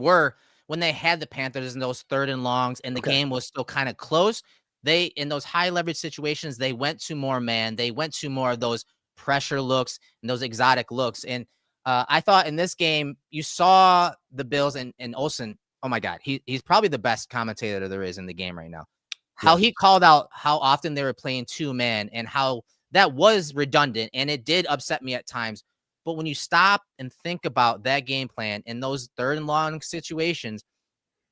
had the Panthers in those 3rd and longs and the game was still kind of close. They, in those high leverage situations, they went to more man. They went to more of those pressure looks and those exotic looks. And I thought in this game, you saw the Bills and Olsen. Oh my God, he's probably the best commentator there is in the game right now. How he called out how often they were playing 2-man and how that was redundant, and it did upset me at times. But when you stop and think about that game plan in those 3rd and long situations,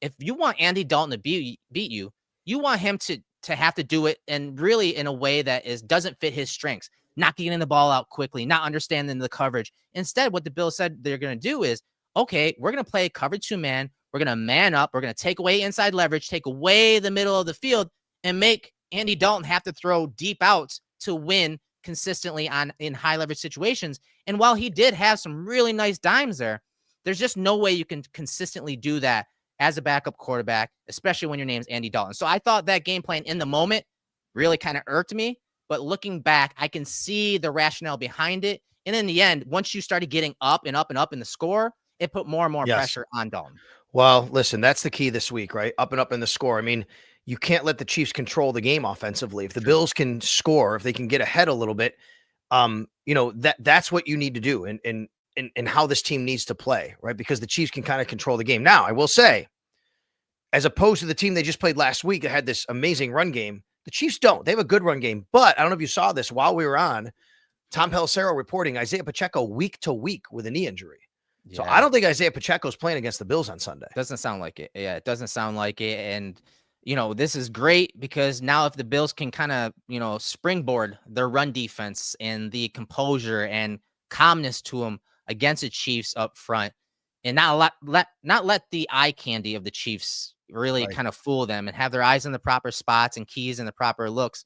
if you want Andy Dalton to beat you, you want him to have to do it and really in a way that doesn't fit his strengths, not getting the ball out quickly, not understanding the coverage. Instead, what the Bills said they're going to do is, okay, we're going to play coverage 2-man. We're going to man up. We're going to take away inside leverage, take away the middle of the field, and make Andy Dalton have to throw deep outs to win consistently in high leverage situations. And while he did have some really nice dimes there, there's just no way you can consistently do that as a backup quarterback, especially when your name's Andy Dalton. So I thought that game plan in the moment really kind of irked me. But looking back, I can see the rationale behind it. And in the end, once you started getting up and up and up in the score, it put more and more pressure on Dalton. Well, listen, that's the key this week, right? Up and up in the score. I mean, you can't let the Chiefs control the game offensively. If the Bills can score, if they can get ahead a little bit, that's what you need to do and how this team needs to play, right? Because the Chiefs can kind of control the game. Now, I will say, as opposed to the team they just played last week that had this amazing run game, the Chiefs don't. They have a good run game. But I don't know if you saw this while we were on, Tom Pelissero reporting Isaiah Pacheco week to week with a knee injury. So I don't think Isaiah Pacheco's playing against the Bills on Sunday. Doesn't sound like it. Yeah, it doesn't sound like it. And, this is great because now if the Bills can kind of, springboard their run defense and the composure and calmness to them against the Chiefs up front and not let the eye candy of the Chiefs really kind of fool them and have their eyes in the proper spots and keys in the proper looks,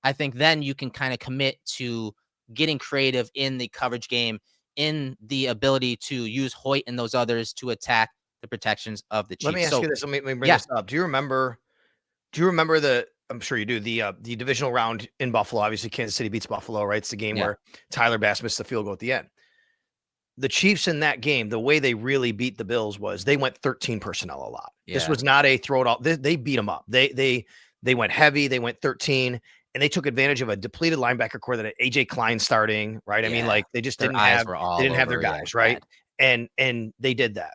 I think then you can kind of commit to getting creative in the coverage game, in the ability to use Hoyt and those others to attack the protections of the Chiefs. Let me ask you this. Let me bring this up. Do you remember I'm sure you do, the divisional round in Buffalo? Obviously, Kansas City beats Buffalo, right? It's the game where Tyler Bass missed the field goal at the end. The Chiefs in that game, the way they really beat the Bills was they went 13 personnel a lot. Yeah. This was not a throw it all. They beat them up. They went heavy. They went 13. And they took advantage of a depleted linebacker core that had AJ Klein starting, right? I mean, like they just didn't have their guys, right? And they did that.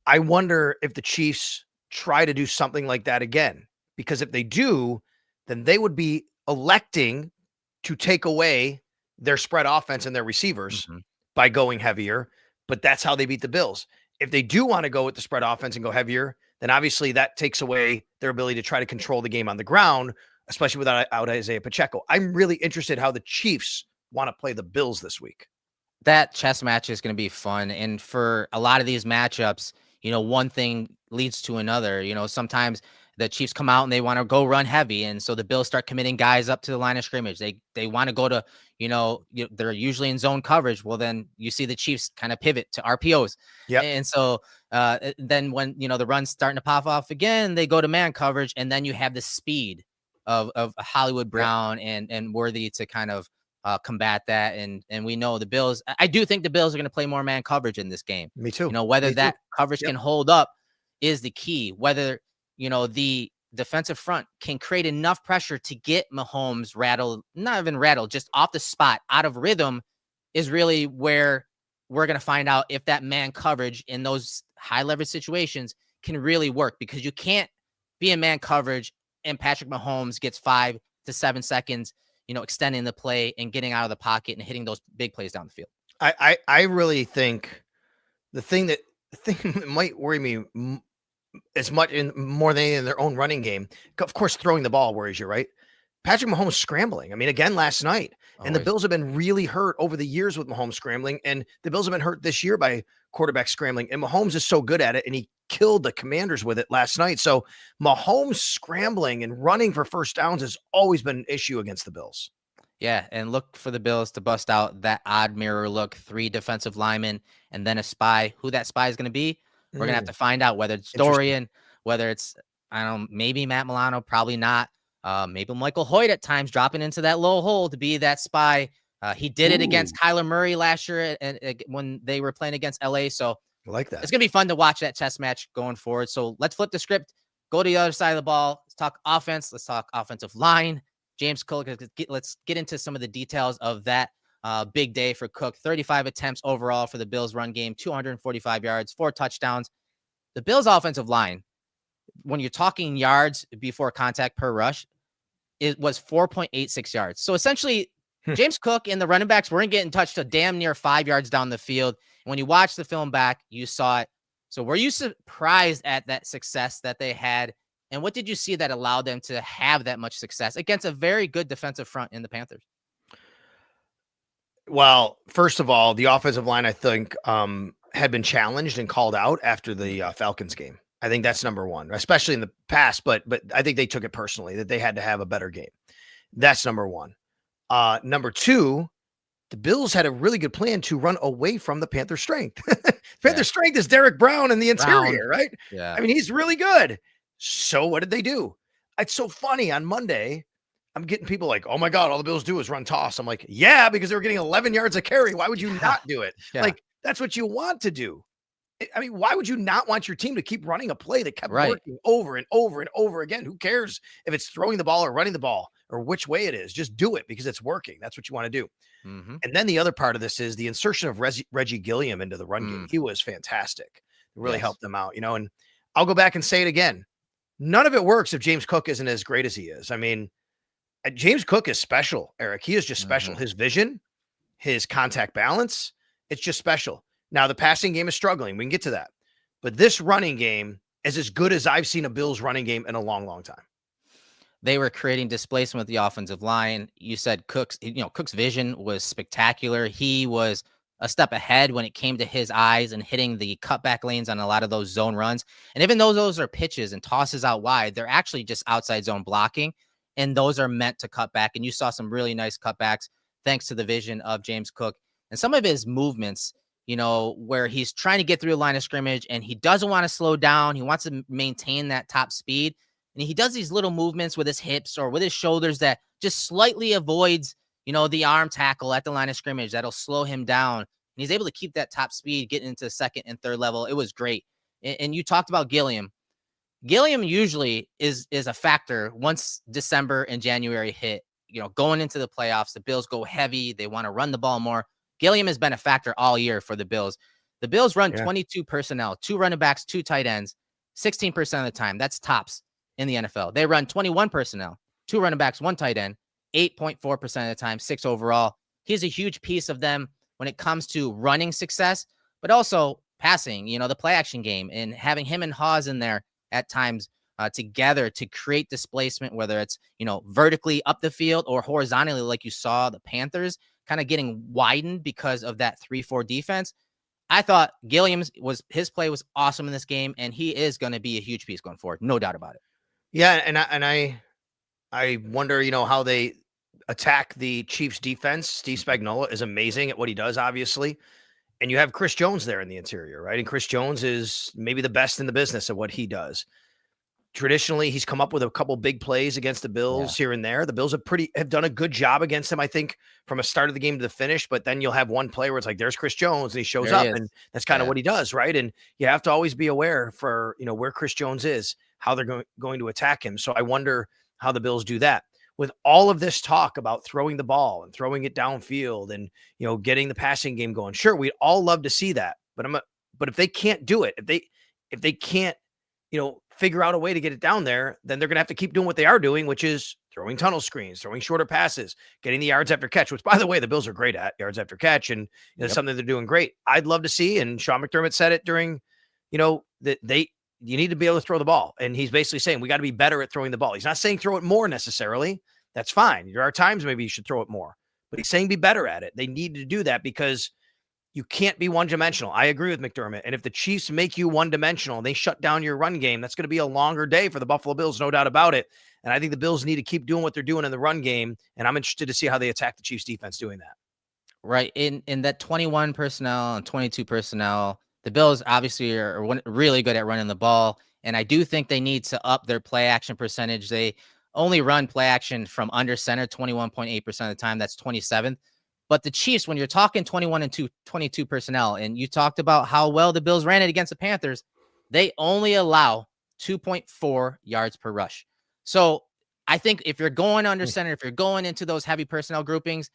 I wonder if the Chiefs try to do something like that again, because if they do, then they would be electing to take away their spread offense and their receivers by going heavier, but that's how they beat the Bills. If they do want to go with the spread offense and go heavier, then obviously that takes away their ability to try to control the game on the ground, especially without Isaiah Pacheco. I'm really interested how the Chiefs want to play the Bills this week. That chess match is going to be fun. And for a lot of these matchups, one thing leads to another. Sometimes the Chiefs come out and they want to go run heavy. And so the Bills start committing guys up to the line of scrimmage. They want to go to, they're usually in zone coverage. Well, then you see the Chiefs kind of pivot to RPOs. Yeah. And so then when, the run's starting to pop off again, they go to man coverage. And then you have the speed of Hollywood Brown and Worthy to kind of combat that. And we know the Bills, I do think the Bills are going to play more man coverage in this game. Me too. Whether that coverage can hold up is the key. Whether, the defensive front can create enough pressure to get Mahomes rattled, not even rattled, just off the spot, out of rhythm, is really where we're going to find out if that man coverage in those high leverage situations can really work, because you can't be in man coverage and Patrick Mahomes gets 5 to 7 seconds, extending the play and getting out of the pocket and hitting those big plays down the field. I really think the thing that might worry me as much more than in their own running game, of course, throwing the ball worries you, right? Patrick Mahomes scrambling. I mean, again, last night, and the Bills have been really hurt over the years with Mahomes scrambling, and the Bills have been hurt this year by quarterback scrambling, and Mahomes is so good at it, and he killed the Commanders with it last night. So Mahomes scrambling and running for first downs has always been an issue against the Bills. Yeah, and look for the Bills to bust out that odd mirror look, 3 defensive linemen, and then a spy. Who that spy is going to be, we're going to have to find out, whether it's Dorian, whether it's, I don't know, maybe Matt Milano, probably not. Maybe Michael Hoyt at times dropping into that low hole to be that spy. He did it against Kyler Murray last year when they were playing against LA. So I like that. It's going to be fun to watch that chess match going forward. So let's flip the script, go to the other side of the ball. Let's talk offense. Let's talk offensive line. James Cook, let's get into some of the details of that big day for Cook. 35 attempts overall for the Bills run game, 245 yards, 4 touchdowns. The Bills offensive line, when you're talking yards before contact per rush, it was 4.86 yards. So essentially, James Cook and the running backs weren't getting touched to damn near 5 yards down the field. And when you watch the film back, you saw it. So were you surprised at that success that they had? And what did you see that allowed them to have that much success against a very good defensive front in the Panthers? Well, first of all, the offensive line, I think, had been challenged and called out after the Falcons game. I think that's number one, especially in the past, but I think they took it personally that they had to have a better game. That's number one. Number two, the Bills had a really good plan to run away from the Panther strength. Panther strength is Derek Brown in the interior, right? Yeah. I mean, he's really good. So what did they do? It's so funny. On Monday, I'm getting people like, oh my God, all the Bills do is run toss. I'm like, yeah, because they were getting 11 yards a carry. Why would you not do it? Yeah. Like, that's what you want to do. I mean, why would you not want your team to keep running a play that kept working over and over and over again? Who cares if it's throwing the ball or running the ball or which way it is? Just do it because it's working. That's what you want to do. Mm-hmm. And then the other part of this is the insertion of Reggie Gilliam into the run game. He was fantastic. It really helped them out, and I'll go back and say it again. None of it works if James Cook isn't as great as he is. I mean, James Cook is special, Erik. He is just special. His vision, his contact balance, it's just special. Now, the passing game is struggling. We can get to that. But this running game is as good as I've seen a Bills running game in a long, long time. They were creating displacement with the offensive line. You said Cook's vision was spectacular. He was a step ahead when it came to his eyes and hitting the cutback lanes on a lot of those zone runs. And even though those are pitches and tosses out wide, they're actually just outside zone blocking. And those are meant to cut back. And you saw some really nice cutbacks thanks to the vision of James Cook and some of his movements, where he's trying to get through a line of scrimmage and he doesn't want to slow down. He wants to maintain that top speed. And he does these little movements with his hips or with his shoulders that just slightly avoids, the arm tackle at the line of scrimmage. That'll slow him down. And he's able to keep that top speed, getting into second and third level. It was great. And you talked about Gilliam. Gilliam usually is a factor once December and January hit, going into the playoffs. The Bills go heavy. They want to run the ball more. Gilliam has been a factor all year for the Bills. The Bills run 22 personnel, 2 running backs, 2 tight ends, 16% of the time. That's tops in the NFL. They run 21 personnel, 2 running backs, 1 tight end, 8.4% of the time, 6 overall. He's a huge piece of them when it comes to running success, but also passing, the play action game, and having him and Hawes in there at times together to create displacement, whether it's, vertically up the field or horizontally, like you saw the Panthers kind of getting widened because of that 3-4 defense. I thought his play was awesome in this game, and he is going to be a huge piece going forward. No doubt about it. Yeah. I wonder, how they attack the Chiefs defense. Steve Spagnuolo is amazing at what he does, obviously. And you have Chris Jones there in the interior, right? And Chris Jones is maybe the best in the business at what he does. Traditionally, he's come up with a couple big plays against the Bills here and there. The Bills have done a good job against him, I think, from a start of the game to the finish. But then you'll have one play where it's like, there's Chris Jones, and he shows up, and that's kind of what he does, right? And you have to always be aware for, where Chris Jones is, how they're going to attack him. So I wonder how the Bills do that. With all of this talk about throwing the ball and throwing it downfield and, getting the passing game going, sure, we'd all love to see that. But if they can't do it, if they can't, figure out a way to get it down there, then they're going to have to keep doing what they are doing, which is throwing tunnel screens, throwing shorter passes, getting the yards after catch, which, by the way, the Bills are great at yards after catch, and it's something they're doing great. I'd love to see, and Sean McDermott said it during, that you need to be able to throw the ball. And he's basically saying, we got to be better at throwing the ball. He's not saying throw it more necessarily. That's fine. There are times maybe you should throw it more, but he's saying be better at it. They need to do that because you can't be one-dimensional. I agree with McDermott. And if the Chiefs make you one-dimensional and they shut down your run game, that's going to be a longer day for the Buffalo Bills, no doubt about it. And I think the Bills need to keep doing what they're doing in the run game, and I'm interested to see how they attack the Chiefs defense doing that. Right. In that 21 personnel and 22 personnel, the Bills obviously are really good at running the ball, and I do think they need to up their play action percentage. They only run play action from under center 21.8% of the time. That's 27th. But the Chiefs, when you're talking 21 and 22 personnel, and you talked about how well the Bills ran it against the Panthers, they only allow 2.4 yards per rush. So I think if you're going under center, if you're going into those heavy personnel groupings,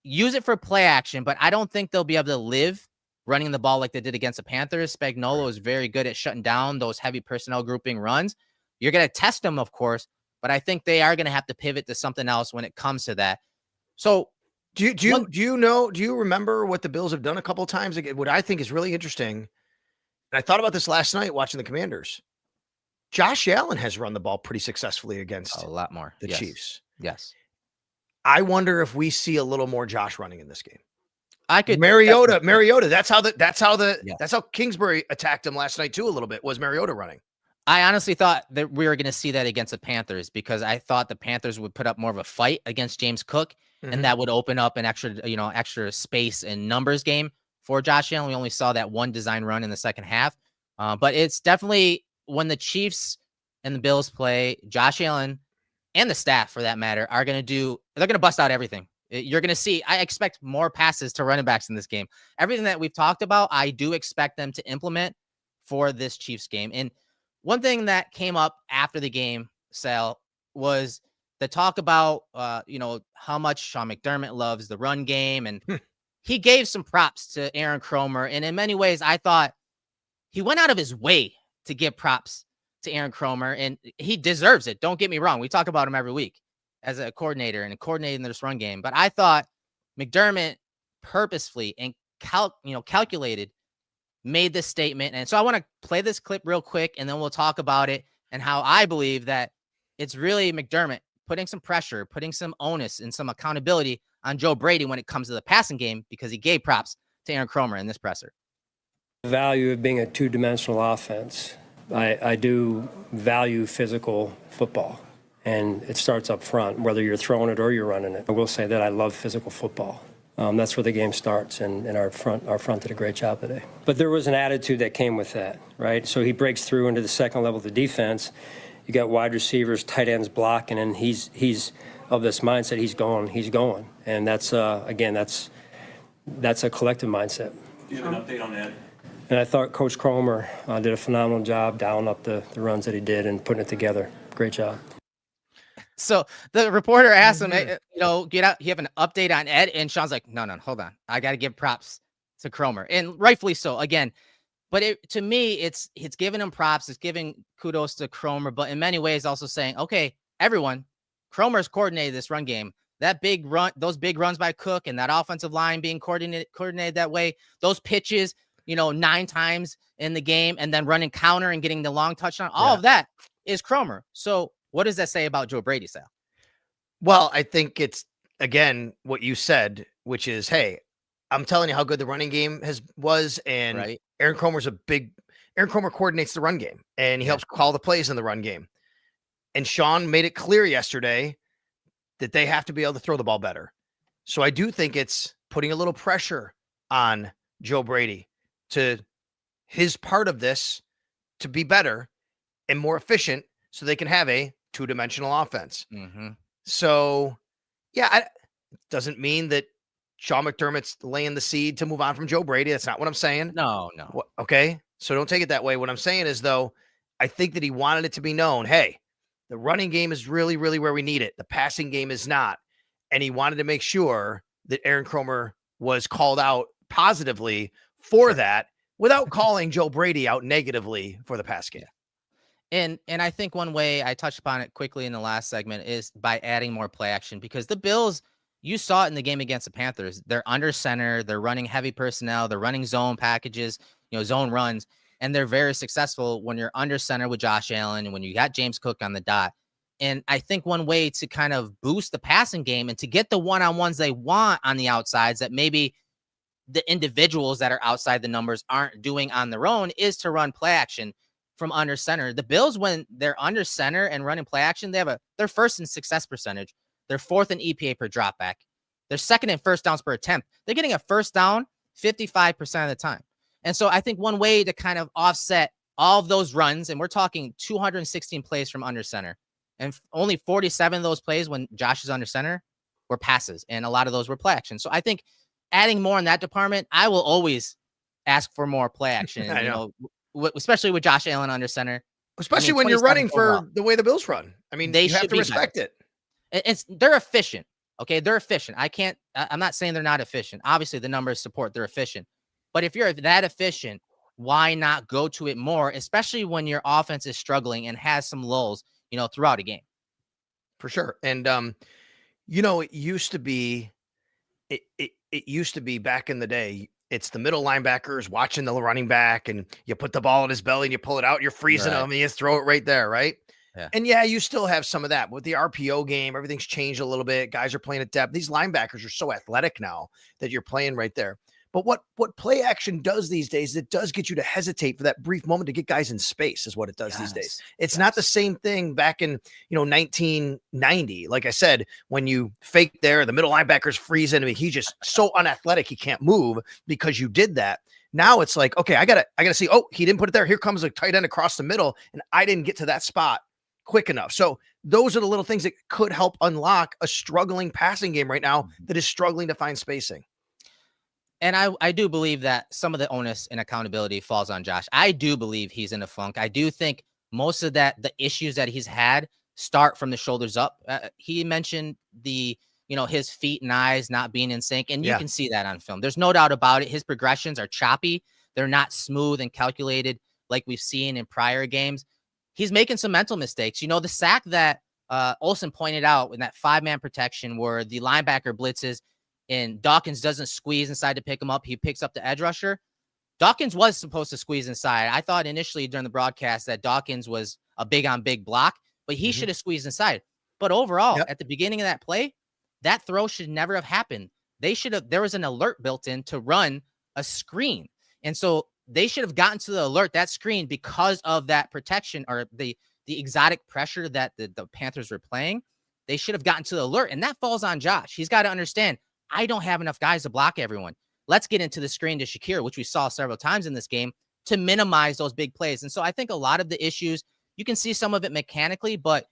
use it for play action, but I don't think they'll be able to live running the ball like they did against the Panthers. Spagnuolo is very good at shutting down those heavy personnel grouping runs. You're going to test them, of course, but I think they are going to have to pivot to something else when it comes to that. So do you remember what the Bills have done a couple of times? What I think is really interesting, and I thought about this last night watching the Commanders. Josh Allen has run the ball pretty successful against a lot more the Chiefs. Yes. I wonder if we see a little more Josh running in this game. I could Mariota. That's how Kingsbury attacked him last night too. A little bit was Mariota running. I honestly thought that we were going to see that against the Panthers because I thought the Panthers would put up more of a fight against James Cook, and that would open up an extra space and numbers game for Josh Allen. We only saw that one design run in the second half, but it's definitely when the Chiefs and the Bills play, Josh Allen and the staff, for that matter, they're going to bust out everything. You're going to see, I expect more passes to running backs in this game. Everything that we've talked about, I do expect them to implement for this Chiefs game. And one thing that came up after the game, Sal, was the talk about, how much Sean McDermott loves the run game. And he gave some props to Aaron Cromer. And in many ways, I thought he went out of his way to give props to Aaron Cromer, and he deserves it. Don't get me wrong. We talk about him every week as a coordinator and coordinating this run game. But I thought McDermott purposefully and calculated made this statement. And so I want to play this clip real quick, and then we'll talk about it and how I believe that it's really McDermott putting some pressure, putting some onus and some accountability on Joe Brady when it comes to the passing game, because he gave props to Aaron Cromer in this presser. The value of being a two-dimensional offense. I do value physical football, and it starts up front, whether you're throwing it or you're running it. I will say that I love physical football. That's where the game starts, and our front did a great job today. But there was an attitude that came with that, right? So he breaks through into the second level of the defense. You got wide receivers, tight ends blocking, and he's of this mindset. He's going, and that's a collective mindset. Do you have an update on that? And I thought Coach Cromer did a phenomenal job dialing up the runs that he did and putting it together. Great job. So the reporter asked him, get out. You have an update on Ed? And Sean's like, no, hold on. I got to give props to Cromer, and rightfully so. Again, but to me, it's giving him props. It's giving kudos to Cromer, but in many ways also saying, okay, everyone, Cromer's coordinated this run game. That big run, those big runs by Cook and that offensive line being coordinated that way, those pitches, 9 times in the game and then running counter and getting the long touchdown, all of that is Cromer. So what does that say about Joe Brady, Sal? Well, I think it's, again, what you said, which is, hey, I'm telling you how good the running game was, and Right. Aaron Cromer coordinates the run game, and he helps call the plays in the run game. And Sean made it clear yesterday that they have to be able to throw the ball better. So I do think it's putting a little pressure on Joe Brady to his part of this to be better and more efficient so they can have a two-dimensional offense. Mm-hmm. So, yeah, it doesn't mean that Sean McDermott's laying the seed to move on from Joe Brady. That's not what I'm saying. No. Okay, so don't take it that way. What I'm saying is, though, I think that he wanted it to be known, hey, the running game is really, really where we need it. The passing game is not. And he wanted to make sure that Aaron Cromer was called out positively for that without calling Joe Brady out negatively for the pass game. And I think one way I touched upon it quickly in the last segment is by adding more play action, because the Bills, you saw it in the game against the Panthers. They're under center. They're running heavy personnel. They're running zone packages, zone runs. And they're very successful when you're under center with Josh Allen and when you got James Cook on the dot. And I think one way to kind of boost the passing game and to get the one-on-ones they want on the outsides that maybe the individuals that are outside the numbers aren't doing on their own is to run play action from under center. The Bills, when they're under center and running play action, they're first in success percentage. They're fourth in EPA per dropback. They're second in first downs per attempt. They're getting a first down 55% of the time. And so I think one way to kind of offset all of those runs, and we're talking 216 plays from under center, and only 47 of those plays when Josh is under center were passes, and a lot of those were play action. So I think adding more in that department, I will always ask for more play action, especially with Josh Allen under center. Especially when you're running for the way the Bills run. I mean, you have to respect it. They're efficient. Okay, they're efficient. I'm not saying they're not efficient. Obviously, the numbers support they're efficient. But if you're that efficient, why not go to it more, especially when your offense is struggling and has some lulls, throughout a game? For sure. And, it used to be, it used to be back in the day, it's the middle linebackers watching the running back, and you put the ball in his belly and you pull it out, and you're freezing him, and you just throw it right there, right? Yeah. And you still have some of that. With the RPO game, everything's changed a little bit. Guys are playing at depth. These linebackers are so athletic now that you're playing right there. But what play action does these days, it does get you to hesitate for that brief moment to get guys in space, is what it does these days. It's not the same thing back in 1990. Like I said, when you fake there, the middle linebacker's freezing. I mean, he's just so unathletic, he can't move because you did that. Now it's like, okay, I gotta see. Oh, he didn't put it there. Here comes a tight end across the middle, and I didn't get to that spot quick enough. So those are the little things that could help unlock a struggling passing game right now that is struggling to find spacing. And I do believe that some of the onus and accountability falls on Josh. I do believe he's in a funk. I do think most of the issues that he's had start from the shoulders up. He mentioned his feet and eyes not being in sync, and you can see that on film. There's no doubt about it. His progressions are choppy. They're not smooth and calculated like we've seen in prior games. He's making some mental mistakes. The sack that Olsen pointed out in that 5-man protection where the linebacker blitzes and Dawkins doesn't squeeze inside to pick him up. He picks up the edge rusher. Dawkins was supposed to squeeze inside. I thought initially during the broadcast that Dawkins was a big on big block, but he should have squeezed inside. But overall, at the beginning of that play, that throw should never have happened. There was an alert built in to run a screen. And so they should have gotten to the alert, that screen, because of that protection or the exotic pressure that the Panthers were playing. They should have gotten to the alert, and that falls on Josh. He's got to understand, I don't have enough guys to block everyone. Let's get into the screen to Shakir, which we saw several times in this game, to minimize those big plays. And so I think a lot of the issues, you can see some of it mechanically, but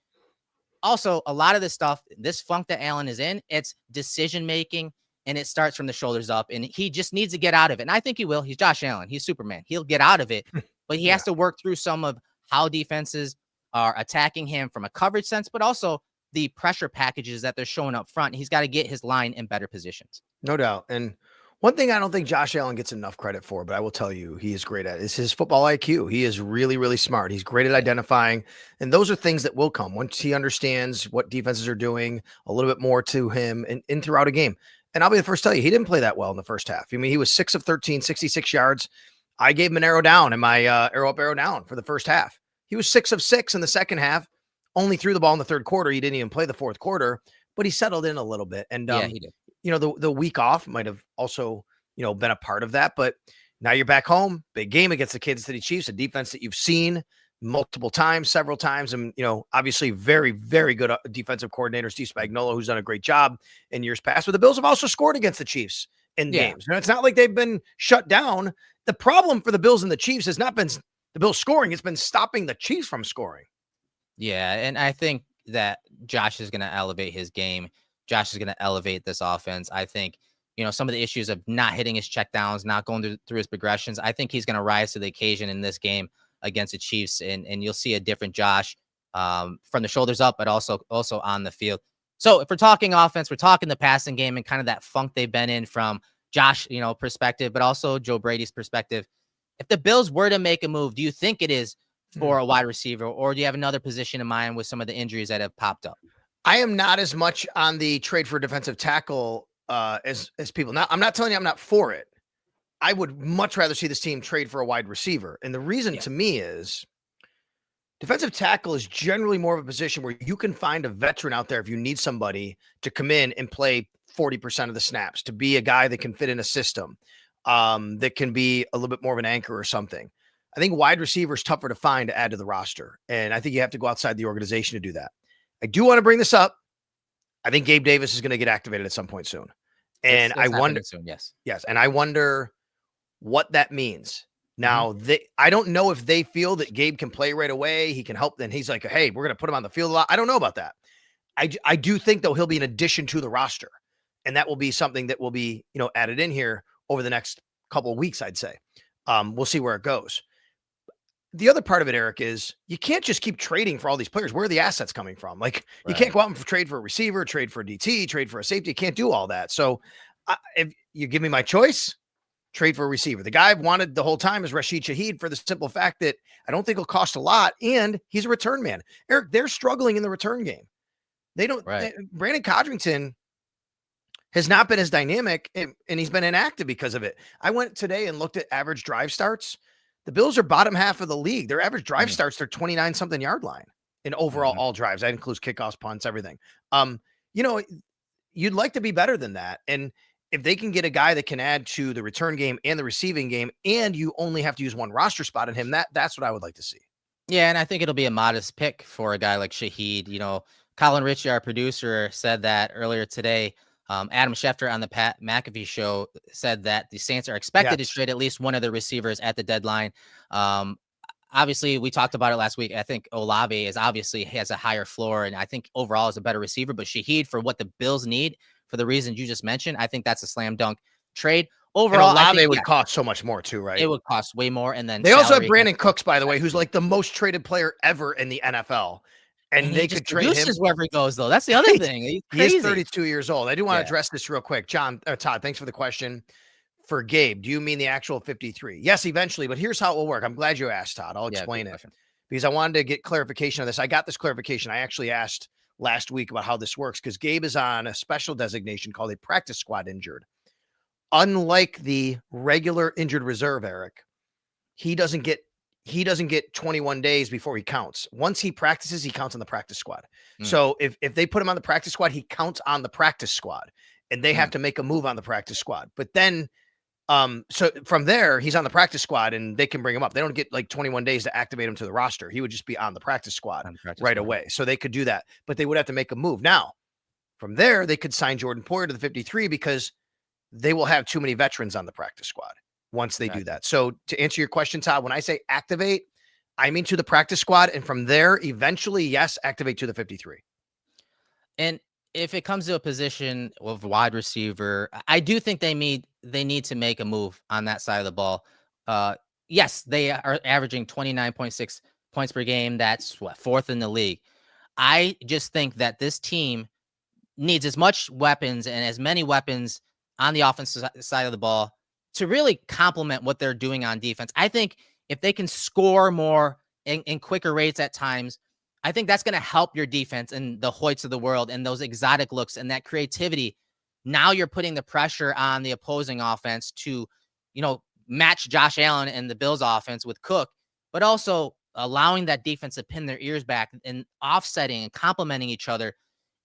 also a lot of this stuff, this funk that Allen is in, it's decision-making, and it starts from the shoulders up, and he just needs to get out of it. And I think he will. He's Josh Allen. He's Superman. He'll get out of it, but he has to work through some of how defenses are attacking him from a coverage sense, but also the pressure packages that they're showing up front. He's got to get his line in better positions. No doubt. And One thing I don't think Josh Allen gets enough credit for, but I will tell you he is great at, is his football IQ. He is really, really smart. He's great at identifying, and those are things that will come once he understands what defenses are doing a little bit more to him and throughout a game. And I'll be the first to tell you, he didn't play that well in the first half. I mean, he was 6 of 13, 66 yards. I gave him an arrow down in my arrow up, arrow down for the first half. He was 6 of 6 in the second half, only threw the ball in the third quarter. He didn't even play the fourth quarter, but he settled in a little bit. And Yeah, he did. the week off might have also, been a part of that. But now you're back home, big game against the Kansas City Chiefs, a defense that you've seen multiple times, several times. And, obviously very, very good defensive coordinator, Steve Spagnuolo, who's done a great job in years past. But the Bills have also scored against the Chiefs in games. And it's not like they've been shut down. The problem for the Bills and the Chiefs has not been the Bills scoring. It's been stopping the Chiefs from scoring. Yeah, and I think that Josh is going to elevate his game. Josh is going to elevate this offense. I think, some of the issues of not hitting his checkdowns, not going through his progressions, I think he's going to rise to the occasion in this game against the Chiefs, and you'll see a different Josh from the shoulders up, but also on the field. So if we're talking offense, we're talking the passing game and kind of that funk they've been in from Josh, perspective, but also Joe Brady's perspective. If the Bills were to make a move, do you think it is for a wide receiver, or do you have another position in mind with some of the injuries that have popped up? I am not as much on the trade for defensive tackle as people. Now, I'm not telling you I'm not for it. I would much rather see this team trade for a wide receiver. And the reason to me is defensive tackle is generally more of a position where you can find a veteran out there if you need somebody to come in and play 40% of the snaps, to be a guy that can fit in a system, that can be a little bit more of an anchor or something. I think wide receiver is tougher to find to add to the roster. And I think you have to go outside the organization to do that. I do want to bring this up. I think Gabe Davis is going to get activated at some point soon. And I wonder soon, yes. And I wonder what that means. Now, I don't know if they feel that Gabe can play right away. He can help. Then he's like, hey, we're going to put him on the field a lot. I don't know about that. I do think, though, he'll be an addition to the roster. And that will be something that will be, added in here over the next couple of weeks, I'd say. We'll see where it goes. The other part of it, Erik, is you can't just keep trading for all these players. Where are the assets coming from? Like, you can't go out and trade for a receiver, trade for a DT, trade for a safety. You can't do all that. So if you give me my choice, trade for a receiver. The guy I've wanted the whole time is Rashid Shaheed, for the simple fact that I don't think it'll cost a lot, and he's a return man. Erik, they're struggling in the return game. They don't. Brandon Codrington has not been as dynamic, and he's been inactive because of it. I went today and looked at average drive starts. The Bills are bottom half of the league. Their average drive starts their 29-something yard line in overall all drives. That includes kickoffs, punts, everything. You'd like to be better than that. And if they can get a guy that can add to the return game and the receiving game, and you only have to use one roster spot in him, that's what I would like to see. Yeah, and I think it'll be a modest pick for a guy like Shaheed. Colin Ritchie, our producer, said that earlier today. Adam Schefter on the Pat McAfee show said that the Saints are expected to trade at least one of the receivers at the deadline. Obviously, we talked about it last week. I think Olave has a higher floor, and I think overall is a better receiver. But Shaheed, for what the Bills need, for the reasons you just mentioned, I think that's a slam dunk trade. Overall, and Olave would cost so much more too, right? It would cost way more. And then they also have Brandon Cooks, by the way, who's like the most traded player ever in the NFL. And they could trade him wherever he goes, though. That's the other thing. He's crazy. He is 32 years old. I do want to address this real quick. Todd, thanks for the question. For Gabe, do you mean the actual 53? Yes, eventually, but here's how it will work. I'm glad you asked, Todd. I'll explain it because I wanted to get clarification on this. I got this clarification. I actually asked last week about how this works because Gabe is on a special designation called a practice squad injured. Unlike the regular injured reserve, Erik, he doesn't get 21 days before he counts. Once he practices, he counts on the practice squad. So if they put him on the practice squad, he counts on the practice squad, and they have to make a move on the practice squad. But then, so from there, he's on the practice squad, and they can bring him up. They don't get like 21 days to activate him to the roster. He would just be on the practice squad away. So they could do that, but they would have to make a move. Now, from there, they could sign Jordan Poyer to the 53 because they will have too many veterans on the practice squad once they do that. So to answer your question, Todd, when I say activate, I mean to the practice squad. And from there, eventually, yes, activate to the 53. And if it comes to a position of wide receiver, I do think they need to make a move on that side of the ball. Yes, they are averaging 29.6 points per game. That's fourth in the league. I just think that this team needs as much weapons and as many weapons on the offensive side of the ball to really complement what they're doing on defense. I think if they can score more in quicker rates at times, I think that's going to help your defense and the Hoyts of the world and those exotic looks and that creativity. Now you're putting the pressure on the opposing offense to, match Josh Allen and the Bills offense with Cook, but also allowing that defense to pin their ears back and offsetting and complementing each other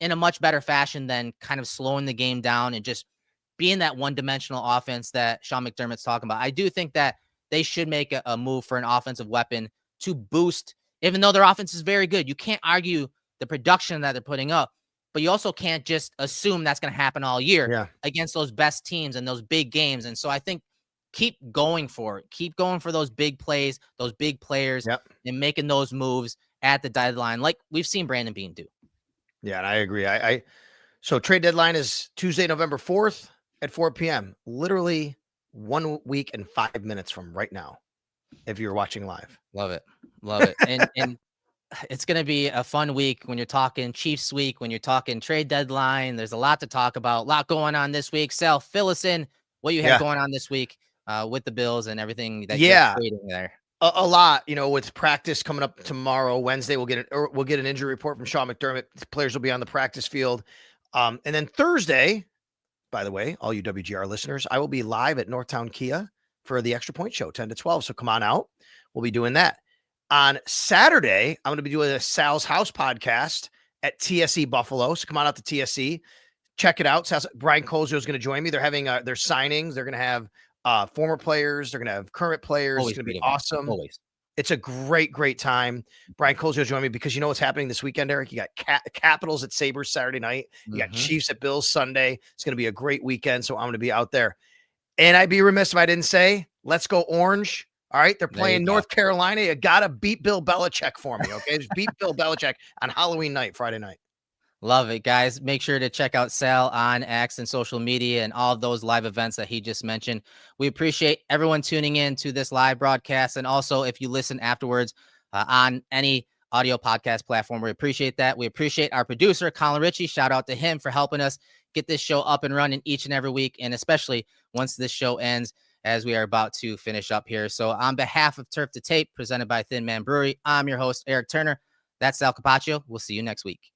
in a much better fashion than kind of slowing the game down and just being that one-dimensional offense that Sean McDermott's talking about. I do think that they should make a move for an offensive weapon to boost, even though their offense is very good. You can't argue the production that they're putting up, but you also can't just assume that's going to happen all year against those best teams and those big games. And so I think keep going for it. Keep going for those big plays, those big players, and making those moves at the deadline like we've seen Brandon Beane do. Yeah, and I agree. So trade deadline is Tuesday, November 4th at 4 p.m. Literally 1 week and 5 minutes from right now, if you're watching live. Love it. Love it. And it's going to be a fun week when you're talking Chiefs week, when you're talking trade deadline. There's a lot to talk about, a lot going on this week. Sal, fill us in what you have going on this week with the Bills and everything that you're creating there. A lot, with practice coming up tomorrow, Wednesday, we'll get an injury report from Sean McDermott. Players will be on the practice field. And then Thursday, by the way, all you WGR listeners, I will be live at Northtown Kia for the Extra Point Show, 10 to 12. So come on out. We'll be doing that. On Saturday, I'm going to be doing a Sal's House podcast at TSE Buffalo. So come on out to TSE. Check it out. Brian Colzio is going to join me. They're having their signings. They're going to have former players. They're going to have current players. It's going to be awesome. It's a great, great time. Brian Colzio joined me because you know what's happening this weekend, Erik? You got Capitals at Sabres Saturday night. You got Chiefs at Bills Sunday. It's going to be a great weekend, so I'm going to be out there. And I'd be remiss if I didn't say, let's go Orange. All right, they're playing North Carolina. You got to beat Bill Belichick for me, okay? Just beat Bill Belichick on Halloween night, Friday night. Love it, guys. Make sure to check out Sal on X and social media and all of those live events that he just mentioned. We appreciate everyone tuning in to this live broadcast. And also, if you listen afterwards on any audio podcast platform, we appreciate that. We appreciate our producer, Colin Ritchie. Shout out to him for helping us get this show up and running each and every week, and especially once this show ends, as we are about to finish up here. So on behalf of Turf to Tape, presented by Thin Man Brewery, I'm your host, Erik Turner. That's Sal Capaccio. We'll see you next week.